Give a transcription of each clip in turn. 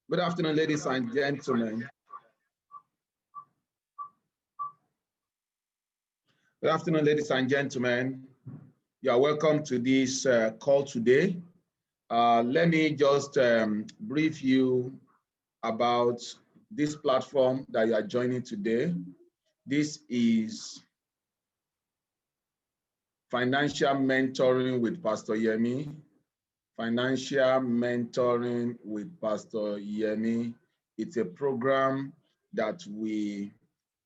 Good afternoon, ladies and gentlemen. Good afternoon, ladies and gentlemen. You are welcome to this call today. Let me just brief you about this platform that you are joining today. This is Financial Mentoring with Pastor Yemi. Financial Mentoring with Pastor Yemi. It's a program that we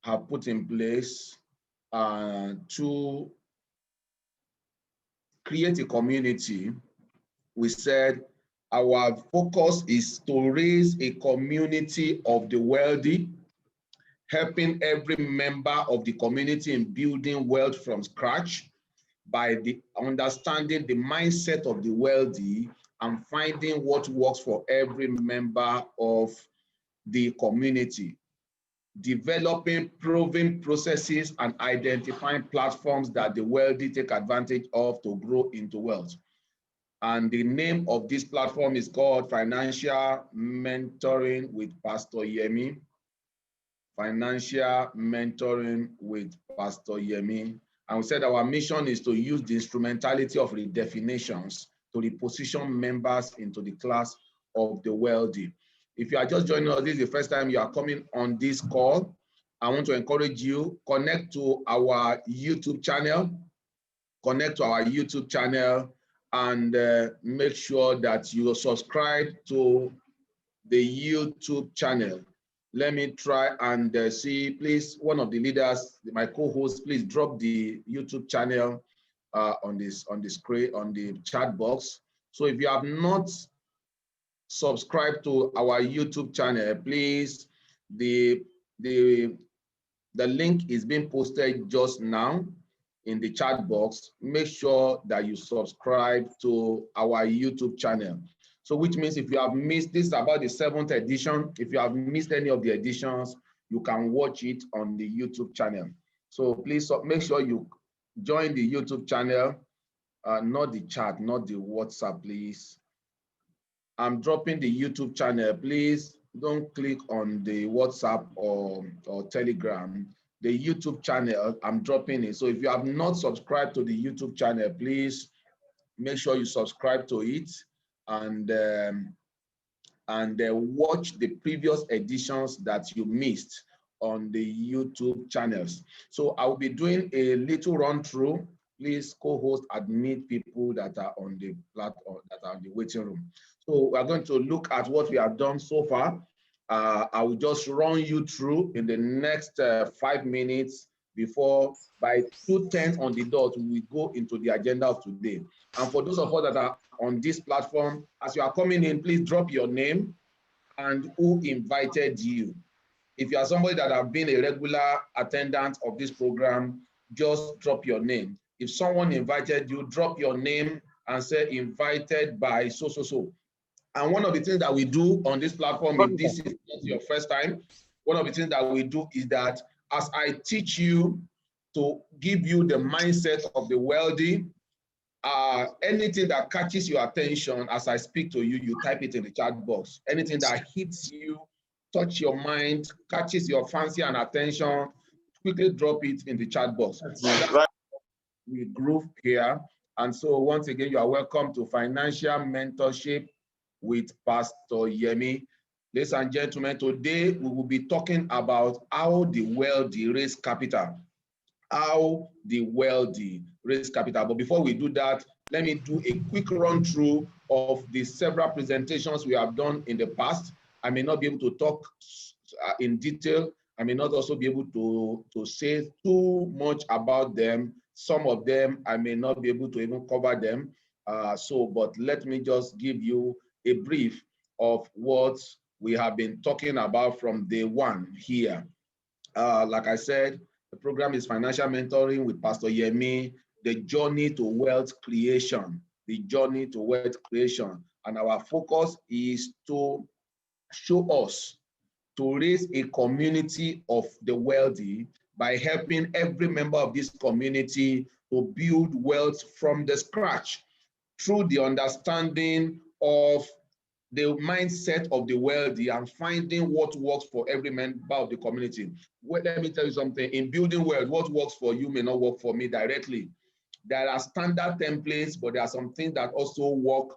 have put in place to create a community. We said our focus is to raise a community of the wealthy, helping every member of the community in building wealth from scratch by understanding the mindset of the wealthy and finding what works for every member of the community, developing proven processes and identifying platforms that the wealthy take advantage of to grow into wealth. And the name of this platform is called Financial Mentoring with Pastor Yemi. Financial Mentoring with Pastor Yemi. And we said our mission is to use the instrumentality of redefinitions to reposition members into the class of the wealthy. If you are just joining us, this is the first time you are coming on this call, I want to encourage you, connect to our YouTube channel, and make sure that you subscribe to the YouTube channel. Let me try and see, please, one of the leaders, my co-host, please drop the YouTube channel on the screen, on the chat box. So if you have not subscribed to our YouTube channel, please, the link is being posted just now in the chat box. Make sure that you subscribe to our YouTube channel. So which means if you have missed, this is about the 7th edition. If you have missed any of the editions, you can watch it on the YouTube channel. So please make sure you join the YouTube channel, not the chat, not the WhatsApp, please. I'm dropping the YouTube channel. Please don't click on the WhatsApp or Telegram. The YouTube channel, I'm dropping it. So if you have not subscribed to the YouTube channel, please make sure you subscribe to it and watch the previous editions that you missed on the YouTube channels. So I will be doing a little run through. Please co-host, admit people that are on the platform, that are in the waiting room. So we're going to look at what we have done so far. I will just run you through in the next 5 minutes before by 2:10 on the dot, we will go into the agenda of today. And for those of us that are on this platform, as you are coming in, please drop your name and who invited you. If you are somebody that have been a regular attendant of this program, just drop your name. If someone invited you, drop your name and say invited by so. And one of the things that we do on this platform, if this is your first time, one of the things that we do is that as I teach you to give you the mindset of the wealthy, anything that catches your attention as I speak to you, you type it in the chat box. Anything that hits you, touch your mind, catches your fancy and attention, quickly drop it in the chat box. We group here. And so once again, you are welcome to Financial Mentorship with Pastor Yemi. Ladies and gentlemen, today we will be talking about how the wealthy raise capital. How the wealthy raise capital. But before we do that, let me do a quick run through of the several presentations we have done in the past. I may not be able to talk in detail. I may not also be able to say too much about them. Some of them, I may not be able to even cover them. But let me just give you a brief of what we have been talking about from day one here. Like I said, the program is Financial Mentoring with Pastor Yemi, the journey to wealth creation, the journey to wealth creation. And our focus is to show us to raise a community of the wealthy by helping every member of this community to build wealth from the scratch through the understanding of the mindset of the wealthy and finding what works for every member of the community. Well, let me tell you something. In building wealth, what works for you may not work for me directly. There are standard templates, but there are some things that also work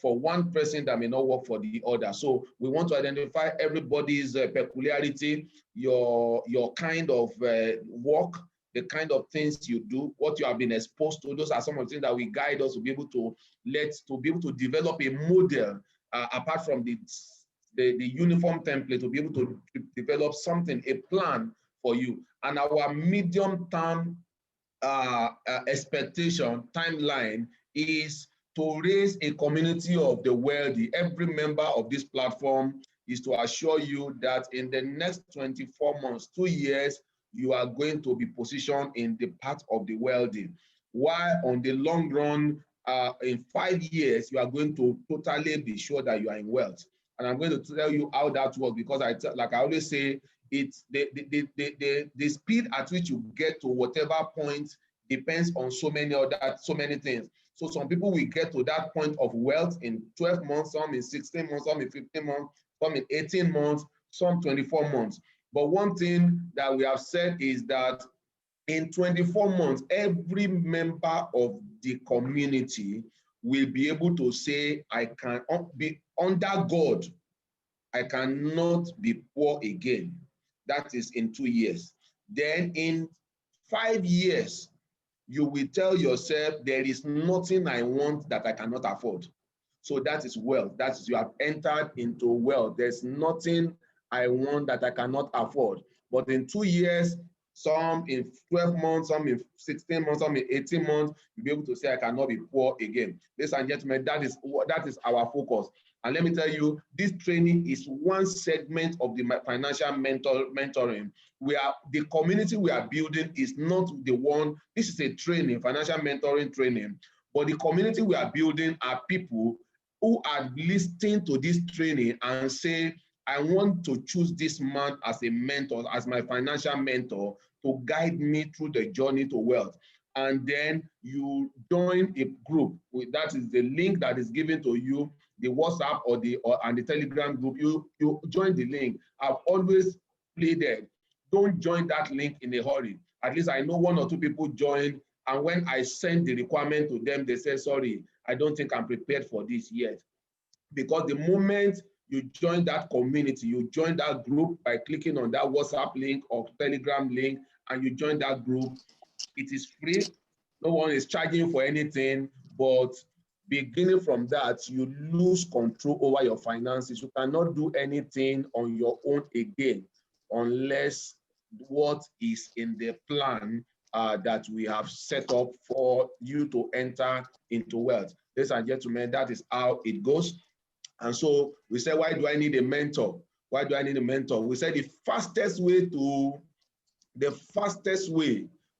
for one person that may not work for the other. So we want to identify everybody's peculiarity, your kind of work, the kind of things you do, what you have been exposed to. Those are some of the things that will guide us to be able to develop a model apart from the uniform template, to be able to develop something, a plan for you. And our medium-term expectation timeline is to raise a community of the wealthy. Every member of this platform is to assure you that in the next 24 months, 2 years, you are going to be positioned in the path of the wealthy. While on the long run, in 5 years, you are going to totally be sure that you are in wealth. And I'm going to tell you how that works, because like I always say, it's the speed at which you get to whatever point depends on so many things. So some people will get to that point of wealth in 12 months, some in 16 months, some in 15 months, some in 18 months, some 24 months. But one thing that we have said is that in 24 months, every member of the community will be able to say, I can be under God, I cannot be poor again. That is in 2 years. Then in 5 years, you will tell yourself, there is nothing I want that I cannot afford. So that is wealth. That is, you have entered into wealth. There's nothing I want that I cannot afford. But in 2 years, some in 12 months, some in 16 months, some in 18 months, you'll be able to say, I cannot be poor again. Ladies and gentlemen, that is our focus. And let me tell you, this training is one segment of the financial mentoring. The community we are building is not the one. This is a training, financial mentoring training. But the community we are building are people who are listening to this training and say, I want to choose this man as a mentor, as my financial mentor, to guide me through the journey to wealth. And then you join a group. That is the link that is given to you, the WhatsApp and the Telegram group. You join the link. I've always pleaded, don't join that link in a hurry. At least I know 1 or 2 people joined, and when I sent the requirement to them, they said, sorry, I don't think I'm prepared for this yet. Because the moment you join that community, you join that group by clicking on that WhatsApp link or Telegram link, and you join that group, it is free. No one is charging you for anything, but beginning from that, you lose control over your finances. You cannot do anything on your own again unless what is in the plan that we have set up for you to enter into wealth. Ladies and gentlemen, that is how it goes. And so we said, why do I need a mentor? Why do I need a mentor? We said the fastest way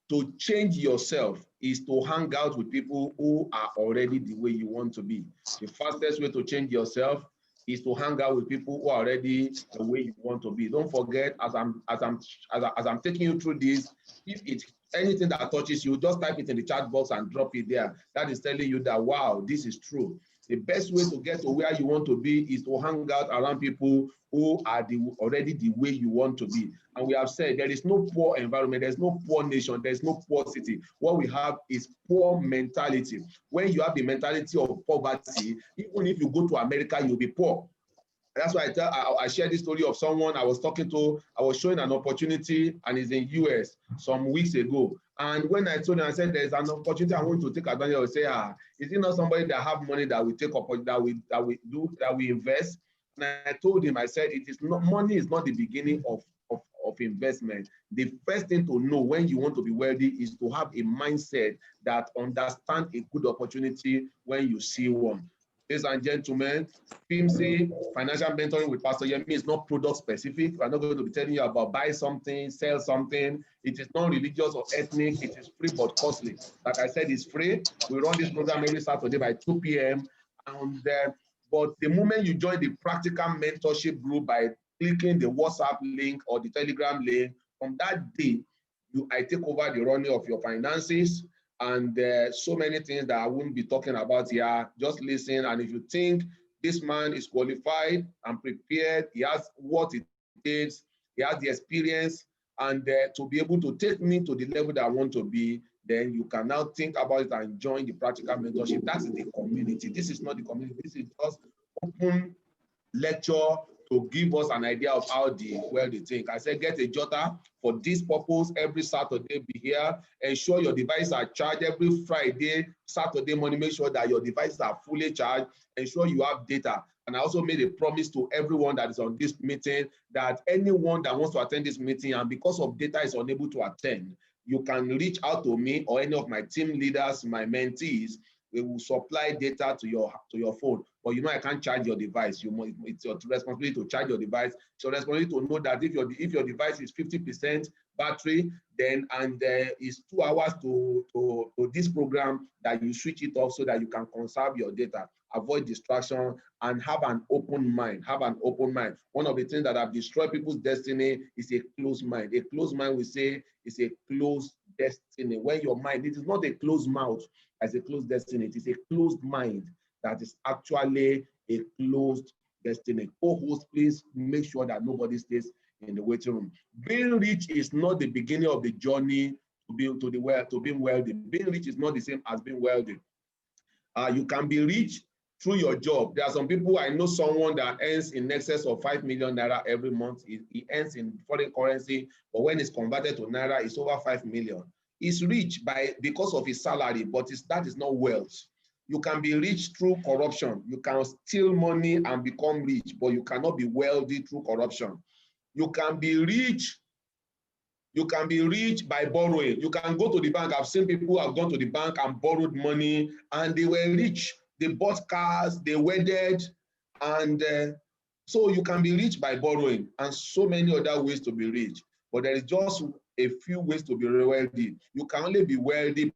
to change yourself is to hang out with people who are already the way you want to be. The fastest way to change yourself is to hang out with people who are already the way you want to be. Don't forget, as I'm taking you through this, if it's anything that touches you, just type it in the chat box and drop it there. That is telling you that, wow, this is true. The best way to get to where you want to be is to hang out around people who are already the way you want to be. And we have said there is no poor environment, there's no poor nation, there's no poor city. What we have is poor mentality. When you have the mentality of poverty, even if you go to America, you'll be poor. That's why I shared this story of someone I was talking to. I was showing an opportunity, and he's in US some weeks ago. And when I told him, I said, there's an opportunity I want to take advantage of. I say, is it not somebody that have money that we take up, that we invest? And I told him, I said, it is not, money is not the beginning of investment. The first thing to know when you want to be wealthy is to have a mindset that understands a good opportunity when you see one. Ladies and gentlemen, FiMwPY, financial mentoring with Pastor Yemi, is not product specific. We're not going to be telling you about buy something, sell something. It is not religious or ethnic. It is free but costly. Like I said, it's free. We run this program every Saturday by 2 p.m. But the moment you join the practical mentorship group by clicking the WhatsApp link or the Telegram link, from that day, I take over the running of your finances. And so many things that I wouldn't be talking about here. Just listen, and if you think this man is qualified and prepared. He has what it takes. He has the experience, and to be able to take me to the level that I want to be, then you can now think about it and join the practical mentorship. That's the community. This is not the community. This is just open lecture to give us an idea of how they think. I said, get a jotter for this purpose. Every Saturday, be here. Ensure your devices are charged every Friday, Saturday morning. Make sure that your devices are fully charged. Ensure you have data. And I also made a promise to everyone that is on this meeting that anyone that wants to attend this meeting and because of data is unable to attend, you can reach out to me or any of my team leaders, my mentees. We will supply data to your phone. But you know, I can't charge your device. It's your responsibility to charge your device. It's your responsibility to know that if your device is 50% battery, then it's 2 hours to this program, that you switch it off so that you can conserve your data, avoid distraction, and have an open mind. Have an open mind. One of the things that have destroyed people's destiny is a closed mind. A closed mind, we say, is a closed destiny. When your mind, it is not a closed mouth as a closed destiny. It is a closed mind that is actually a closed destiny. Co-host, please make sure that nobody stays in the waiting room. Being rich is not the beginning of the journey to being wealthy. Being rich is not the same as being wealthy. You can be rich through your job. There are some people, I know someone that earns in excess of 5 million naira every month. He earns in foreign currency, but when it's converted to naira, it's over 5 million. He's rich because of his salary, but that is not wealth. You can be rich through corruption. You can steal money and become rich, but you cannot be wealthy through corruption. You can be rich by borrowing. You can go to the bank. I've seen people who have gone to the bank and borrowed money and they were rich. They bought cars, they wedded, and so you can be rich by borrowing and so many other ways to be rich. But there is just a few ways to be wealthy. You can only be wealthy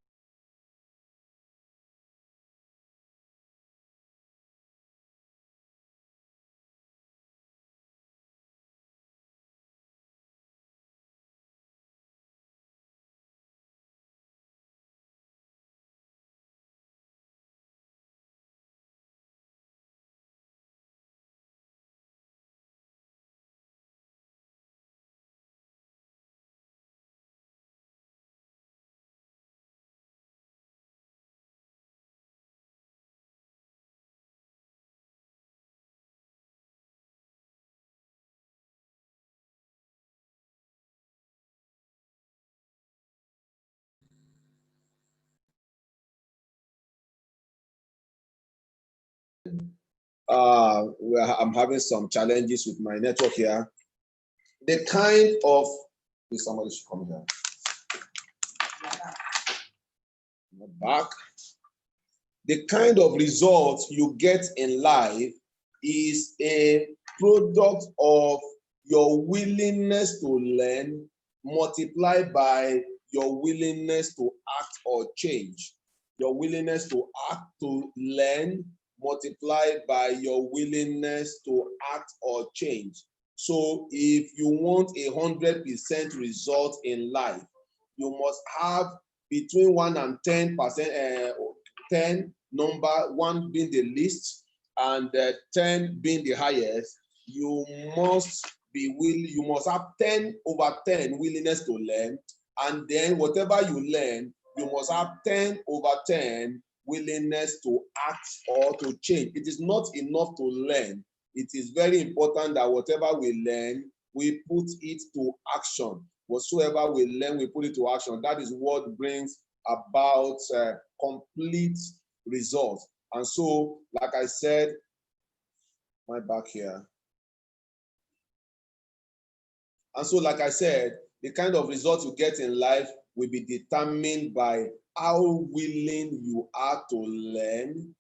I'm having some challenges with my network here. The kind of, somebody should come here. Back. The kind of results you get in life is a product of your willingness to learn multiplied by your willingness to act or change. Your willingness to act, to learn, multiplied by your willingness to act or change. So if you want 100% result in life, you must have between 1 and 10%, 10 number, 1 being the least and 10 being the highest. You must have 10 over 10 willingness to learn, and then whatever you learn, you must have 10 over 10 willingness to act or to change. It is not enough to learn. It is very important that whatever we learn, we put it to action. Whatsoever we learn, we put it to action. That is what brings about complete results. And so, like I said, my back here. And so, like I said, the kind of results you get in life will be determined by how willing you are to learn,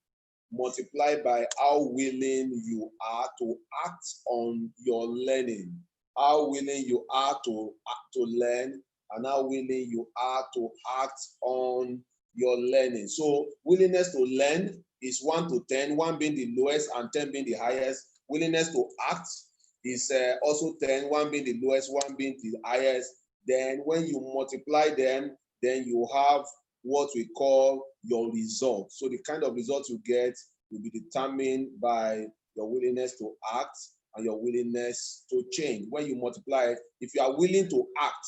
multiplied by how willing you are to act on your learning, how willing you are to learn, and how willing you are to act on your learning. So willingness to learn is 1 to 10, 1 being the lowest and 10 being the highest. Willingness to act is also 10, 1 being the lowest, 1 being the highest. Then when you multiply them, then you have what we call your result. So the kind of results you get will be determined by your willingness to act, and your willingness to change. When you multiply, if you are willing to act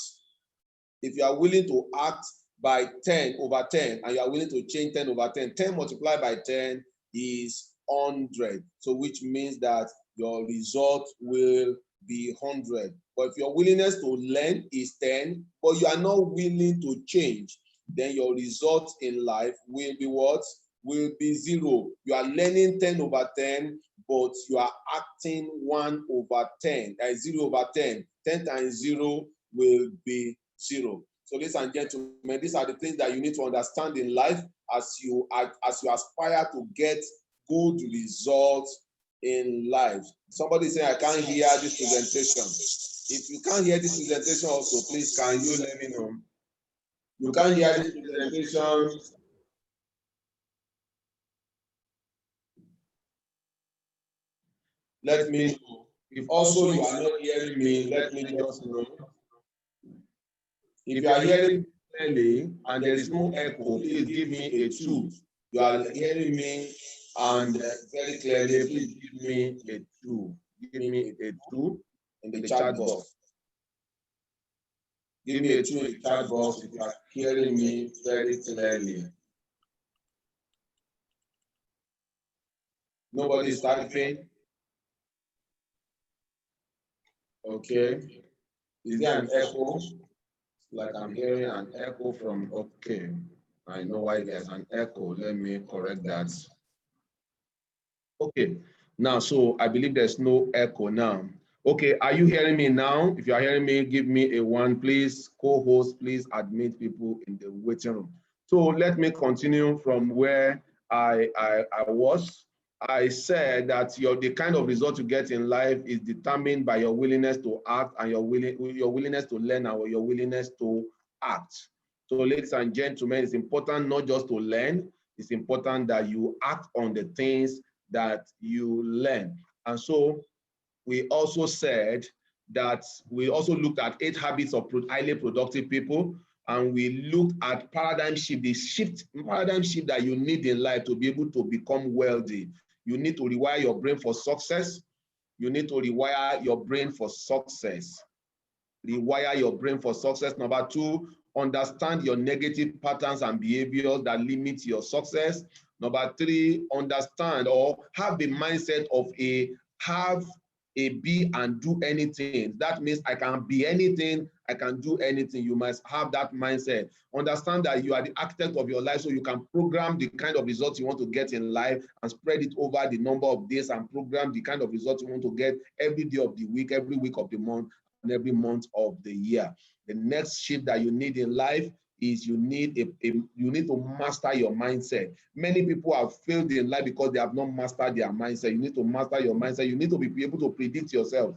by 10 over 10, and you are willing to change 10 over 10, 10 multiplied by 10 is 100. So which means that your result will be 100. But if your willingness to learn is 10, but you are not willing to change, then your result in life will be what? Will be 0. You are learning 10 over 10, but you are acting 1 over 10, 0 over 10. 10 times 0 will be 0. So ladies and gentlemen, these are the things that you need to understand in life as you aspire to get good results in life. Somebody say, I can't hear this presentation. If you can't hear this presentation also, please can you let me know? You can't hear this presentation. Let me know. If also you are not hearing me, let me just know. If you are hearing clearly and there is no echo, please give me a 2. You are hearing me and very clearly, please give me a 2. Give me a 2 in the chat box. Give me a 2 in the chat box if you are hearing me very clearly. Nobody is typing. Okay. Is there an echo? Like I'm hearing an echo from, okay. I know why there's an echo. Let me correct that. Okay. Now, so I believe there's no echo now. Okay, are you hearing me now? If you are hearing me, give me a 1, please. Co-host, please admit people in the waiting room. So let me continue from where I was. I said that the kind of result you get in life is determined by your willingness to act and your willingness to learn and your willingness to act. So ladies and gentlemen, it's important not just to learn, it's important that you act on the things that you learn. And so we also said that we also looked at 8 habits of highly productive people, and we looked at paradigm shift, the paradigm shift that you need in life to be able to become wealthy. You need to rewire your brain for success. You need to rewire your brain for success. Rewire your brain for success. Number 2, understand your negative patterns and behaviors that limit your success. Number 3, understand or have the mindset of have a be and do anything. That means I can be anything, I can do anything. You must have that mindset. Understand that you are the architect of your life, so you can program the kind of results you want to get in life and spread it over the number of days and program the kind of results you want to get every day of the week, every week of the month, and every month of the year. The next shift that you need in life is you need to master your mindset. Many people have failed in life because they have not mastered their mindset. You need to master your mindset. You need to be able to predict yourself.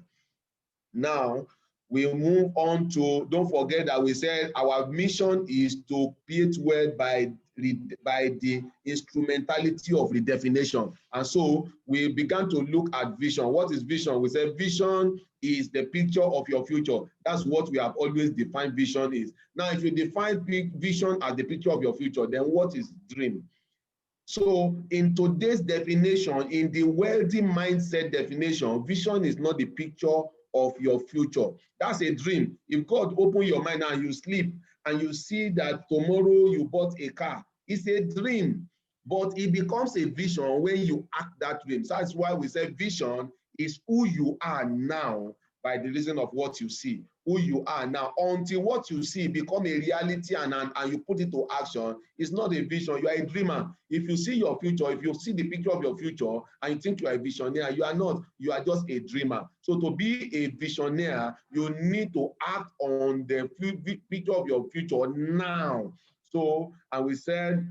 Now, we move on to, don't forget that we said our mission is to create wealth by the instrumentality of redefinition. And so we began to look at vision. What is vision? We said vision is the picture of your future. That's what we have always defined vision is. Now, if you define vision as the picture of your future, then what is dream? So in today's definition, in the wealthy mindset definition, vision is not the picture of your future. That's a dream. If God open your mind and you sleep and you see that tomorrow you bought a car, it's a dream, but it becomes a vision when you act that dream. So that's why we say vision is who you are now by the reason of what you see, who you are now. Until what you see become a reality and you put it to action, it's not a vision. You are a dreamer. If you see your future, if you see the picture of your future and you think you are a visionary, you are not. You are just a dreamer. So to be a visionary, you need to act on the picture of your future now. So, and we said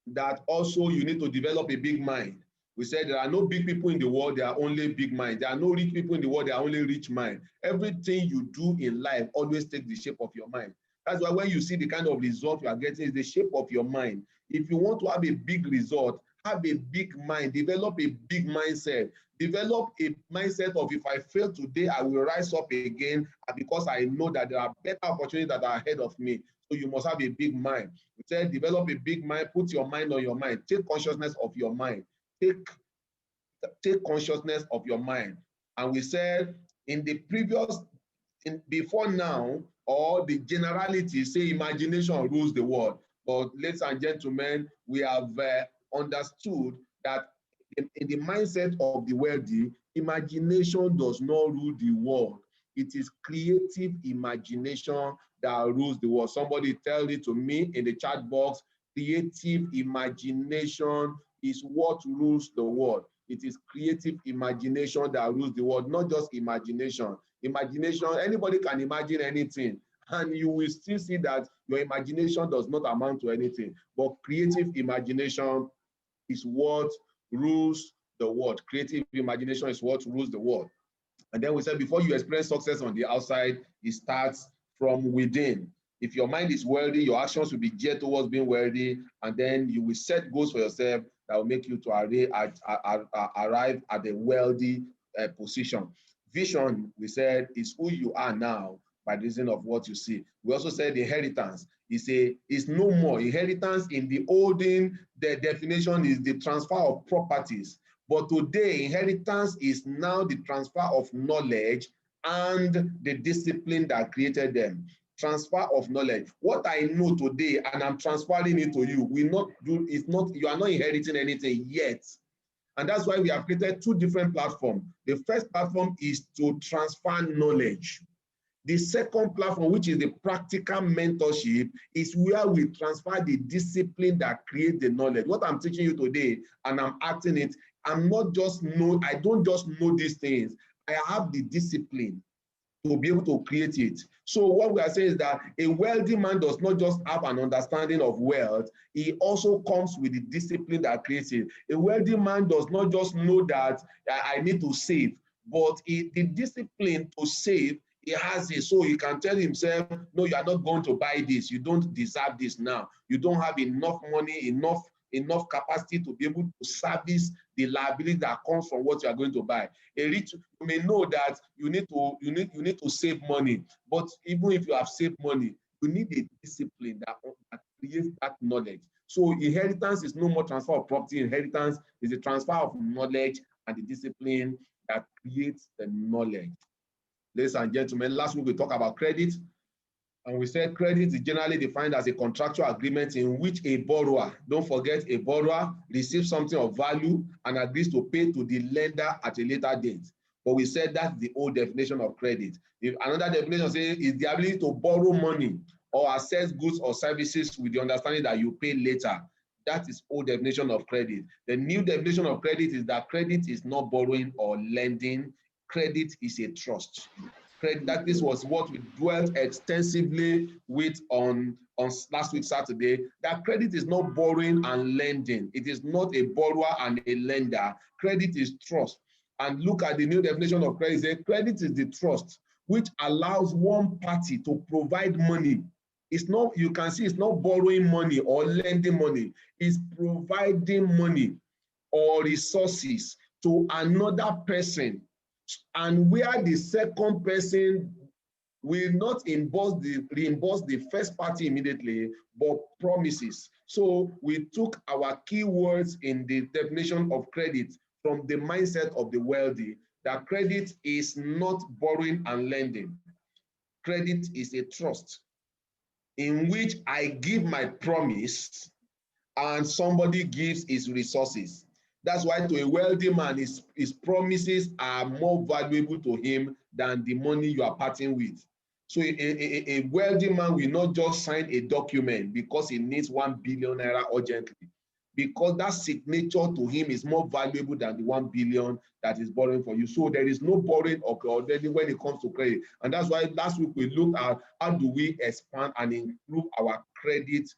that also you need to develop a big mind. We said there are no big people in the world, there are only big minds. There are no rich people in the world, there are only rich minds. Everything you do in life always takes the shape of your mind. That's why when you see the kind of result you are getting, is the shape of your mind. If you want to have a big result, have a big mind, develop a big mindset. Develop a mindset of, if I fail today, I will rise up again, because I know that there are better opportunities that are ahead of me. So you must have a big mind. We said develop a big mind, put your mind on your mind. Take consciousness of your mind. take consciousness of your mind. And we said in the previous, before now, or the generality say imagination rules the world. But ladies and gentlemen, we have understood that in the mindset of the wealthy, imagination does not rule the world. It is creative imagination that rules the world. Somebody tell it to me in the chat box. Creative imagination is what rules the world. It is creative imagination that rules the world, not just imagination. Imagination, anybody can imagine anything, and you will still see that your imagination does not amount to anything. But creative imagination is what rules the world. Creative imagination is what rules the world. And then we said before you experience success on the outside, it starts from within. If your mind is wealthy, your actions will be geared towards being wealthy, and then you will set goals for yourself that will make you to arrive at a wealthy position. Vision, we said, is who you are now by reason of what you see. We also said inheritance is no more. Inheritance in the olden, the definition is the transfer of properties. But today, inheritance is now the transfer of knowledge and the discipline that created them. Transfer of knowledge. What I know today and I'm transferring it to you, you are not inheriting anything yet. And that's why we have created two different platforms. The first platform is to transfer knowledge. The second platform, which is the practical mentorship, is where we transfer the discipline that creates the knowledge. What I'm teaching you today, and I'm acting it, I don't just know these things. I have the discipline to be able to create it. So what we are saying is that a wealthy man does not just have an understanding of wealth, he also comes with the discipline that creates it. A wealthy man does not just know that I need to save, but the discipline to save, he has it. So he can tell himself, no, you are not going to buy this. You don't deserve this now. You don't have enough money, enough capacity to be able to service the liability that comes from what you are going to buy. You may know that you need to save money, but even if you have saved money, you need a discipline that creates that knowledge. So inheritance is no more transfer of property. Inheritance is a transfer of knowledge and the discipline that creates the knowledge. Ladies and gentlemen, last week we talked about credit. And we said credit is generally defined as a contractual agreement in which a borrower, don't forget a borrower, receives something of value and agrees to pay to the lender at a later date. But we said that's the old definition of credit. If another definition says is the ability to borrow money or access goods or services with the understanding that you pay later. That is old definition of credit. The new definition of credit is that credit is not borrowing or lending. Credit is a trust. That this was what we dwelt extensively with on last week Saturday, that credit is not borrowing and lending. It is not a borrower and a lender. Credit is trust. And look at the new definition of credit. Credit is the trust which allows one party to provide money. It's not, you can see it's not borrowing money or lending money. It's providing money or resources to another person, and where the second person will not reimburse the first party immediately, but promises. So we took our keywords in the definition of credit from the mindset of the wealthy, that credit is not borrowing and lending. Credit is a trust in which I give my promise and somebody gives his resources. That's why to a wealthy man, his promises are more valuable to him than the money you are parting with. So a wealthy man will not just sign a document because he needs 1 billion naira urgently, because that signature to him is more valuable than the 1 billion that is borrowing for you. So there is no borrowing already when it comes to credit. And that's why last week we looked at how do we expand and improve our credit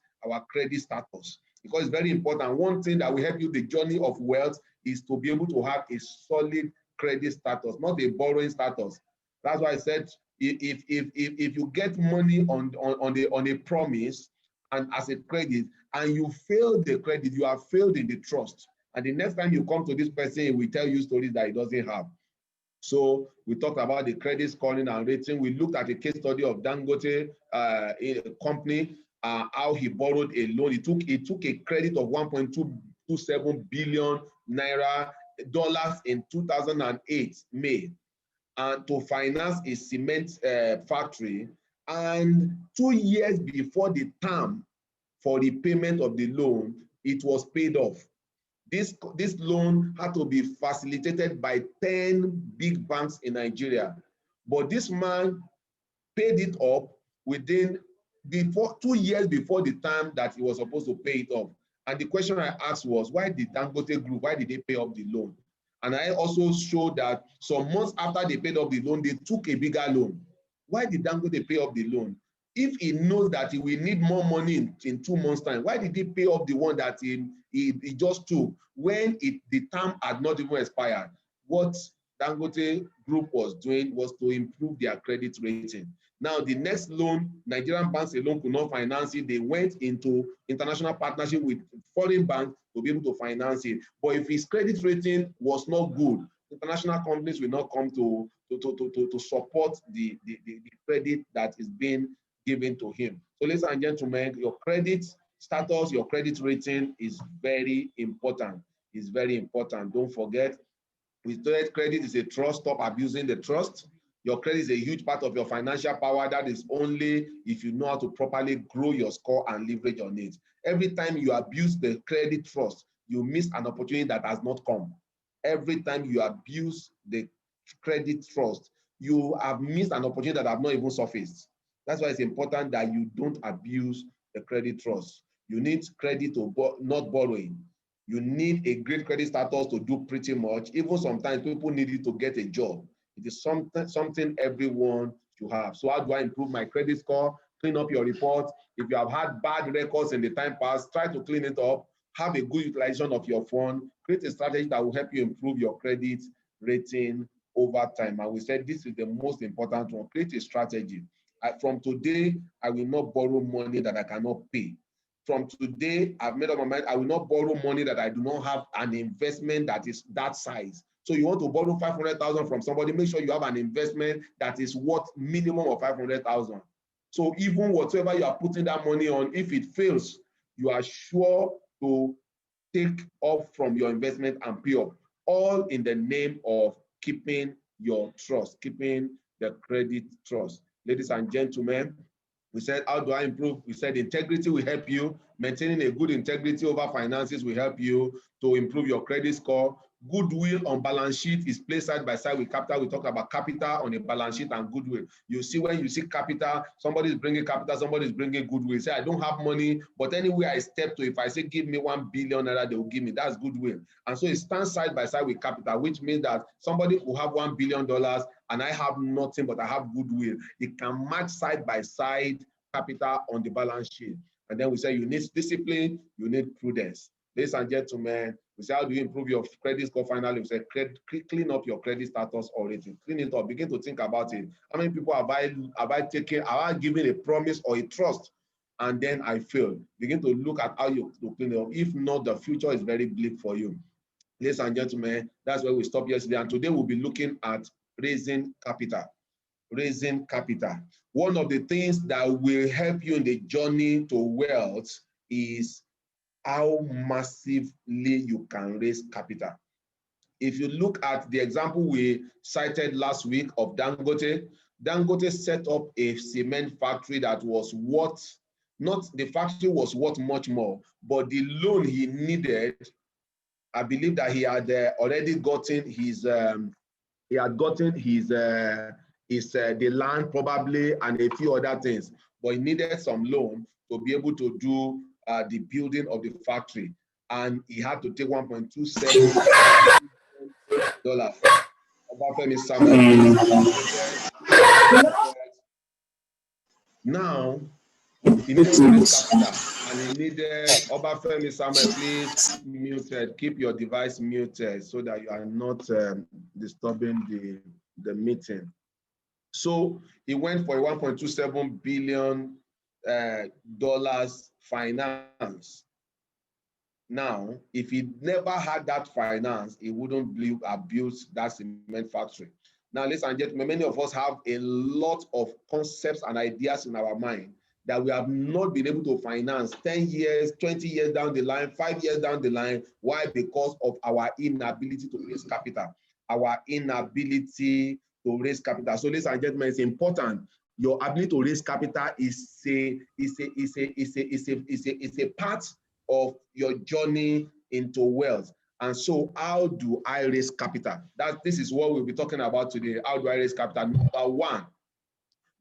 status. Because it's very important. One thing that will help you the journey of wealth is to be able to have a solid credit status, not a borrowing status. That's why I said if you get money on a promise and as a credit and you fail the credit, you have failed in the trust. And the next time you come to this person, he will tell you stories that he doesn't have. So we talked about the credit scoring and rating. We looked at a case study of Dangote, a company. How he borrowed a loan. He took a credit of 1.227 billion naira in 2008, May, and to finance a cement factory. And 2 years before the term for repayment of the loan, it was paid off. This loan had to be facilitated by 10 big banks in Nigeria. But this man paid it up within 2 years before the time that he was supposed to pay it off. And the question I asked was, why did Dangote Group, why did they pay off the loan? And I also showed that some months after they paid off the loan, they took a bigger loan. Why did Dangote pay off the loan? If he knows that he will need more money in 2 months' time, why did he pay off the one that he just took when the term had not even expired? What Dangote Group was doing was to improve their credit rating. Now, the next loan, Nigerian banks alone could not finance it. They went into international partnership with foreign banks to be able to finance it. But if his credit rating was not good, international companies will not come to support the credit that is being given to him. So, ladies and gentlemen, your credit status, your credit rating is very important. It's very important. Don't forget, with credit is a trust. Stop abusing the trust. Your credit is a huge part of your financial power. That is only if you know how to properly grow your score and leverage on it. Every time you abuse the credit trust, you miss an opportunity that has not come. Every time you abuse the credit trust, you have missed an opportunity that have not even surfaced. That's why it's important that you don't abuse the credit trust. You need credit to not borrowing. You need a great credit status to do pretty much. Even sometimes people need it to get a job. It is something everyone should have. So how do I improve my credit score? Clean up your report. If you have had bad records in the time past, try to clean it up. Have a good utilization of your fund. Create a strategy that will help you improve your credit rating over time. And we said this is the most important one. Create a strategy. From today, I will not borrow money that I cannot pay. From today, I've made up my mind, I will not borrow money that I do not have an investment that is that size. So you want to borrow 500,000 from somebody, make sure you have an investment that is worth minimum of 500,000. So even whatever you are putting that money on, if it fails, you are sure to take off from your investment and pay up, all in the name of keeping your trust, keeping the credit trust. Ladies and gentlemen, we said, how do I improve? We said integrity will help you. Maintaining a good integrity over finances will help you to improve your credit score. Goodwill on balance sheet is placed side by side with capital. We talk about capital on a balance sheet and goodwill. You see, when you see capital, somebody is bringing capital, somebody is bringing goodwill. Say, I don't have money, but anywhere I step to, if I say, give me 1 billion naira, they will give me. That's goodwill. And so it stands side by side with capital, which means that somebody will have $1 billion and I have nothing, but I have goodwill. It can match side by side capital on the balance sheet. And then we say you need discipline, you need prudence. Ladies and gentlemen, we say, how do you improve your credit score? Finally, we say, clean up your credit status already. Clean it up. Begin to think about it. How many people have I given a promise or a trust, and then I failed? Begin to look at how you to clean it up. If not, the future is very bleak for you. Ladies and gentlemen, that's where we stopped yesterday. And today we'll be looking at raising capital. Raising capital. One of the things that will help you in the journey to wealth is how massively you can raise capital. If you look at the example we cited last week of Dangote, Dangote set up a cement factory that was worth, the factory was worth much more, but the loan he needed, I believe that he had already gotten his, the land probably and a few other things, but he needed some loan to be able to do the building of the factory, and he had to take $1.27 billion. Now he needed to raise capital, and he needed Obafemi Samuel, please muted. Keep your device muted so that you are not disturbing the meeting. So he went for a $1.27 billion finance. Now, if he never had that finance, he wouldn't have built that cement factory. Now, ladies and gentlemen, many of us have a lot of concepts and ideas in our mind that we have not been able to finance 10 years, 20 years down the line, 5 years down the line. Why? Because of our inability to raise capital. Our inability to raise capital. So, ladies and gentlemen, it's important. Your ability to raise capital is a part of your journey into wealth. And so, how do I raise capital? This is what we'll be talking about today. How do I raise capital?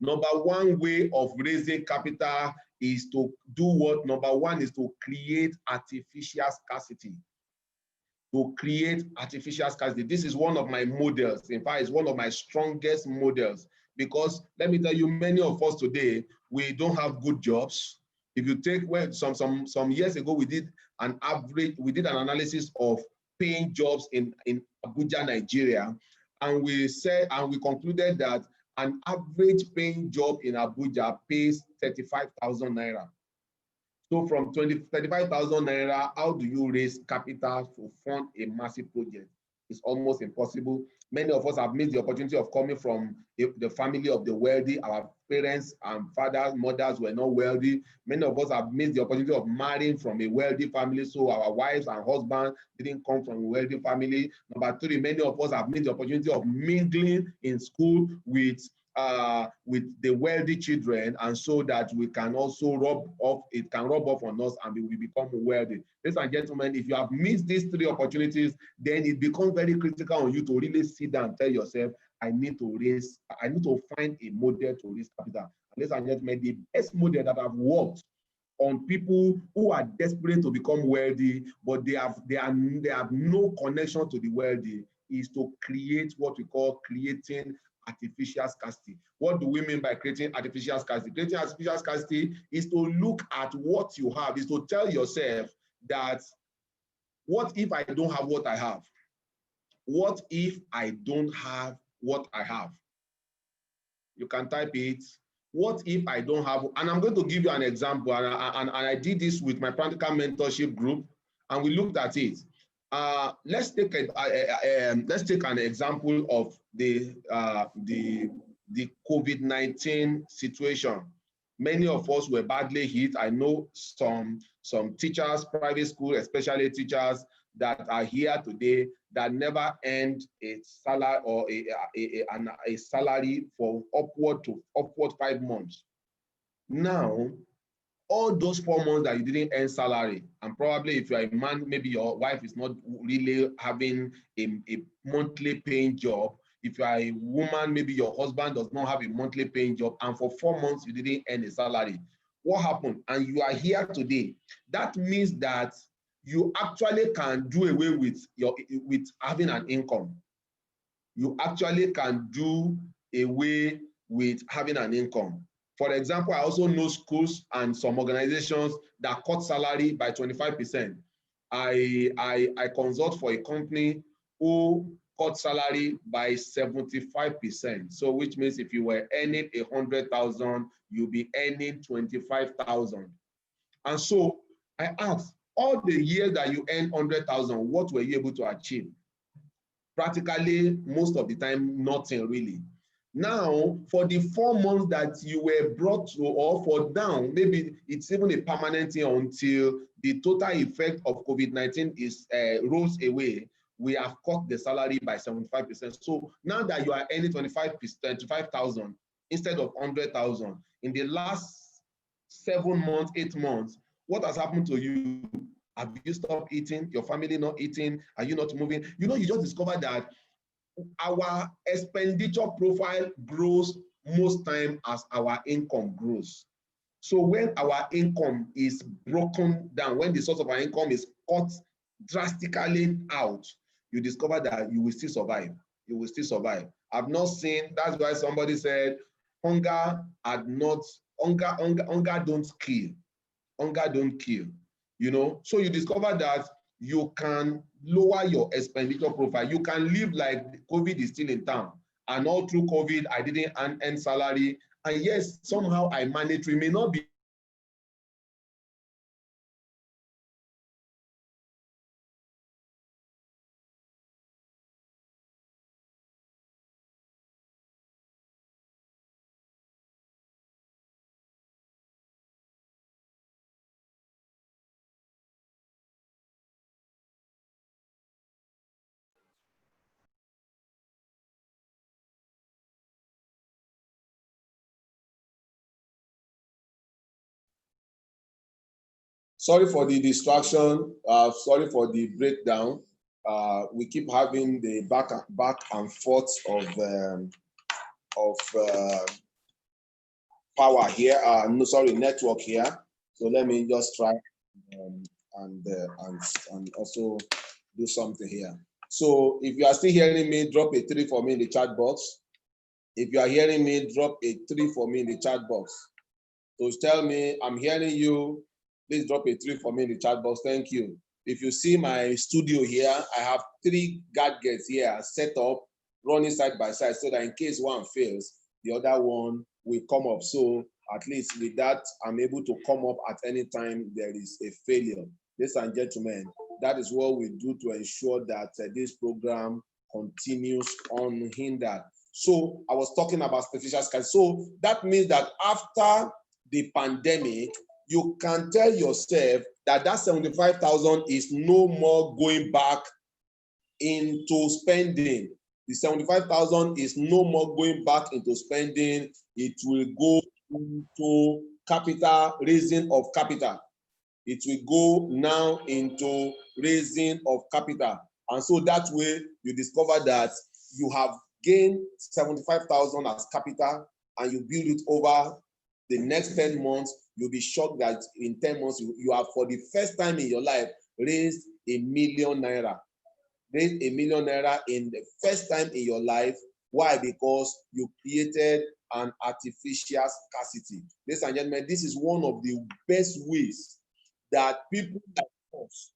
Number one way of raising capital is to do what? Number one is to create artificial scarcity. To create artificial scarcity. This is one of my models. In fact, it's one of my strongest models, because let me tell you, many of us today, we don't have good jobs. If you take, well, some years ago, we did an analysis of paying jobs in Abuja, Nigeria, and we concluded that an average paying job in Abuja pays 35,000 naira. So from 35,000 naira, how do you raise capital to fund a massive project? It's almost impossible. Many of us have missed the opportunity of coming from the family of the wealthy. Our parents and fathers, mothers were not wealthy. Many of us have missed the opportunity of marrying from a wealthy family, so our wives and husbands didn't come from a wealthy family. Number three, many of us have missed the opportunity of mingling in school with the wealthy children, and so that we can also rub off on us and we become wealthy. Ladies and gentlemen, if you have missed these three opportunities, then it becomes very critical on you to really sit down and tell yourself, I need to find a model to raise capital. Ladies and gentlemen, the best model that I've worked on people who are desperate to become wealthy, but they have no connection to the wealthy, is to create what we call creating artificial scarcity. What do we mean by creating artificial scarcity? Creating artificial scarcity is to look at what you have, is to tell yourself that, what if I don't have what I have? What if I don't have what I have? You can type it. What if I don't have? And I'm going to give you an example. And I did this with my practical mentorship group, and we looked at it. Let's take an example of the COVID-19 situation. Many of us were badly hit. I know some teachers, private school, especially teachers that are here today that never earned a salary or a salary for upward 5 months. Now, all those 4 months that you didn't earn salary, and probably if you're a man, maybe your wife is not really having a monthly paying job. If you're a woman, maybe your husband does not have a monthly paying job, and for 4 months you didn't earn a salary. What happened? And you are here today. That means that you actually can do away with having an income. You actually can do away with having an income. For example, I also know schools and some organizations that cut salary by 25%. I consult for a company who cut salary by 75%. So which means if you were earning 100,000, you'll be earning 25,000. And so I asked, all the years that you earned 100,000, what were you able to achieve? Practically, most of the time, nothing really. Now, for the 4 months that you were brought to, or for down, maybe it's even a permanent thing until the total effect of COVID-19 is rolls away, we have cut the salary by 75%. So now that you are earning 25,000 instead of 100,000, in the last 7 months, 8 months, what has happened to you? Have you stopped eating? Your family not eating? Are you not moving? You know, you just discover that our expenditure profile grows most time as our income grows. So when our income is broken down, when the source of our income is cut drastically out, you discover that you will still survive. You will still survive. I've not seen, that's why somebody said, hunger don't kill. Hunger don't kill. You know, so you discover that you can lower your expenditure profile. You can live like COVID is still in town. And all through COVID, I didn't earn salary. And yes, somehow I managed. It may not be Sorry for the distraction. Sorry for the breakdown. We keep having the back and forth of power here. No, sorry, network here. So let me just try and also do something here. So if you are still hearing me, drop a 3 for me in the chat box. If you are hearing me, drop a 3 for me in the chat box. So tell me, I'm hearing you. Please drop a 3 for me in the chat box. Thank you. If you see my studio here, I have 3 gadgets here set up, running side by side, so that in case one fails, the other one will come up. So at least with that, I'm able to come up at any time there is a failure. Ladies and gentlemen, that is what we do to ensure that this program continues unhindered. So I was talking about artificial scarcity. So that means that after the pandemic, you can tell yourself that that 75,000 is no more going back into spending. The 75,000 is no more going back into spending. It will go into capital, raising of capital. It will go now into raising of capital. And so that way you discover that you have gained 75,000 as capital and you build it over the next 10 months. You'll be shocked that in 10 months, you have for the first time in your life raised ₦1 million. Raised ₦1 million in the first time in your life. Why? Because you created an artificial scarcity. Ladies and gentlemen, this is one of the best ways that people like us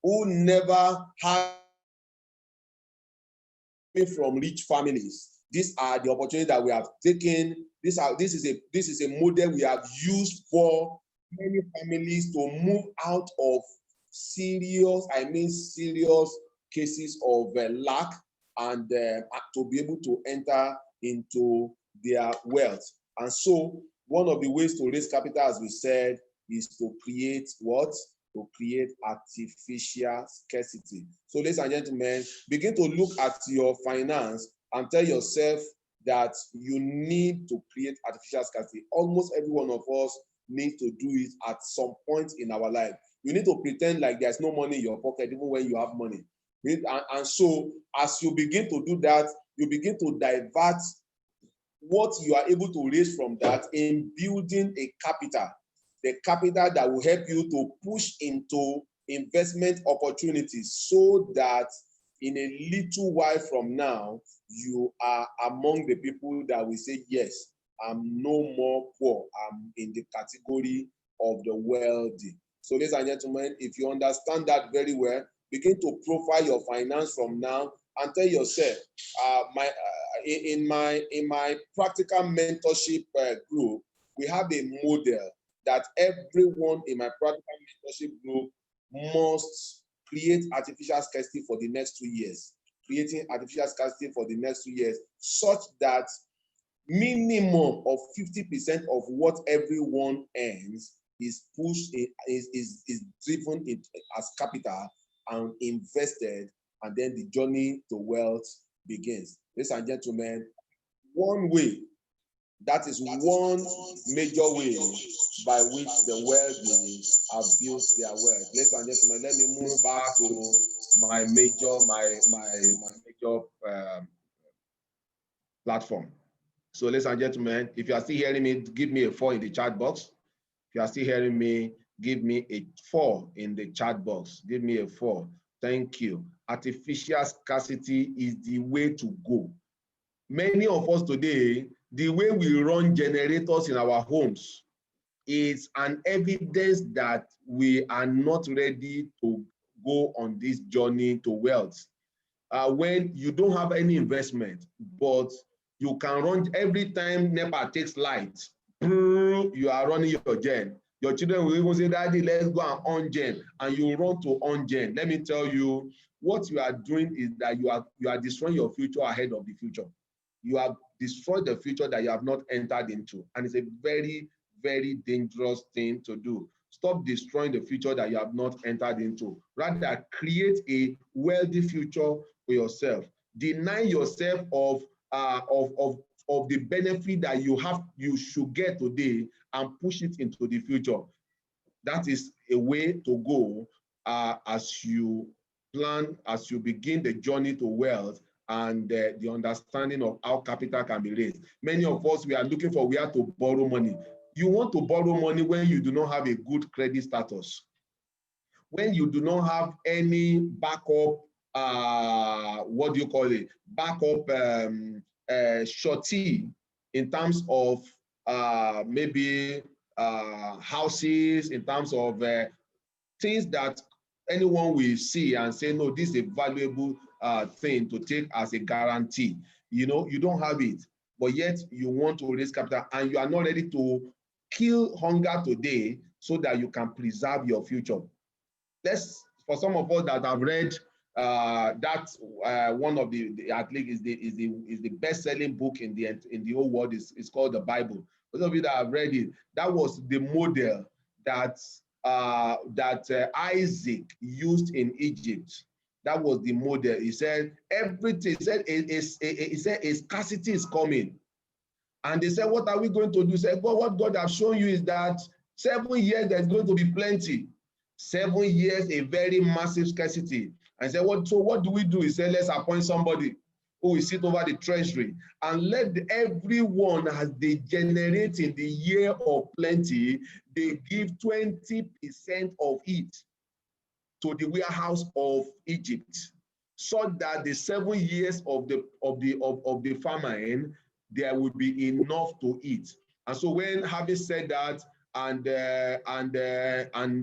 who never had from rich families, these are the opportunities that we have taken. This is a model we have used for many families to move out of serious cases of lack and to be able to enter into their wealth. And so one of the ways to raise capital, as we said, is to create what? To create artificial scarcity. So ladies and gentlemen, begin to look at your finance and tell yourself that you need to create artificial scarcity. Almost every one of us needs to do it at some point in our life. You need to pretend like there's no money in your pocket even when you have money. And so as you begin to do that, you begin to divert what you are able to raise from that in building a capital. The capital that will help you to push into investment opportunities so that in a little while from now, you are among the people that will say, yes, I'm no more poor. I'm in the category of the wealthy. So ladies and gentlemen, if you understand that very well, begin to profile your finance from now and tell yourself, in my practical mentorship group, we have a model that everyone in my practical mentorship group must create artificial scarcity for the next 2 years. Creating artificial scarcity for the next 2 years, such that minimum of 50% of what everyone earns is pushed, is driven as capital and invested, and then the journey to wealth begins. Ladies and gentlemen, one way, that is one major way by which the wealthy have built their wealth. Ladies and gentlemen, let me move back to my major platform. So ladies and gentlemen, if you are still hearing me, give me a 4 in the chat box. If you are still hearing me, give me a 4 in the chat box. Give me a 4. Thank you. Artificial scarcity is the way to go. Many of us today, the way we run generators in our homes is an evidence that we are not ready to go on this journey to wealth. When you don't have any investment, but you can run every time NEPA takes light, you are running your gen. Your children will even say, Daddy, let's go and on-gen, and you run to on-gen. Let me tell you, what you are doing is that you are destroying your future ahead of the future. You have destroyed the future that you have not entered into. And it's a very, very dangerous thing to do. Stop destroying the future that you have not entered into. Rather, create a wealthy future for yourself. Deny yourself of the benefit that you should get today and push it into the future. That is a way to go as you plan, as you begin the journey to wealth and the understanding of how capital can be raised. Many of us, we are looking for where to borrow money. You want to borrow money when you do not have a good credit status, when you do not have any backup, what do you call it, backup surety in terms of maybe houses, in terms of things that anyone will see and say, no, this is a valuable thing to take as a guarantee. You know, you don't have it, but yet you want to raise capital and you are not ready to kill hunger today so that you can preserve your future. For some of us that have read one of the at least is the best-selling book in the whole world is called the Bible. Those of you that have read it, that was the model that Isaac used in Egypt. That was the model. He said everything. He said a scarcity is coming, and they said, "What are we going to do?" He said, "God, what God has shown you is that 7 years there's going to be plenty. 7 years, a very massive scarcity." And said, "What? So what do we do?" He said, "Let's appoint somebody who will sit over the treasury and let everyone, as they generate in the year of plenty, they give 20% of it to the warehouse of Egypt, so that the 7 years of the famine, there will be enough to eat." And so when having said that, and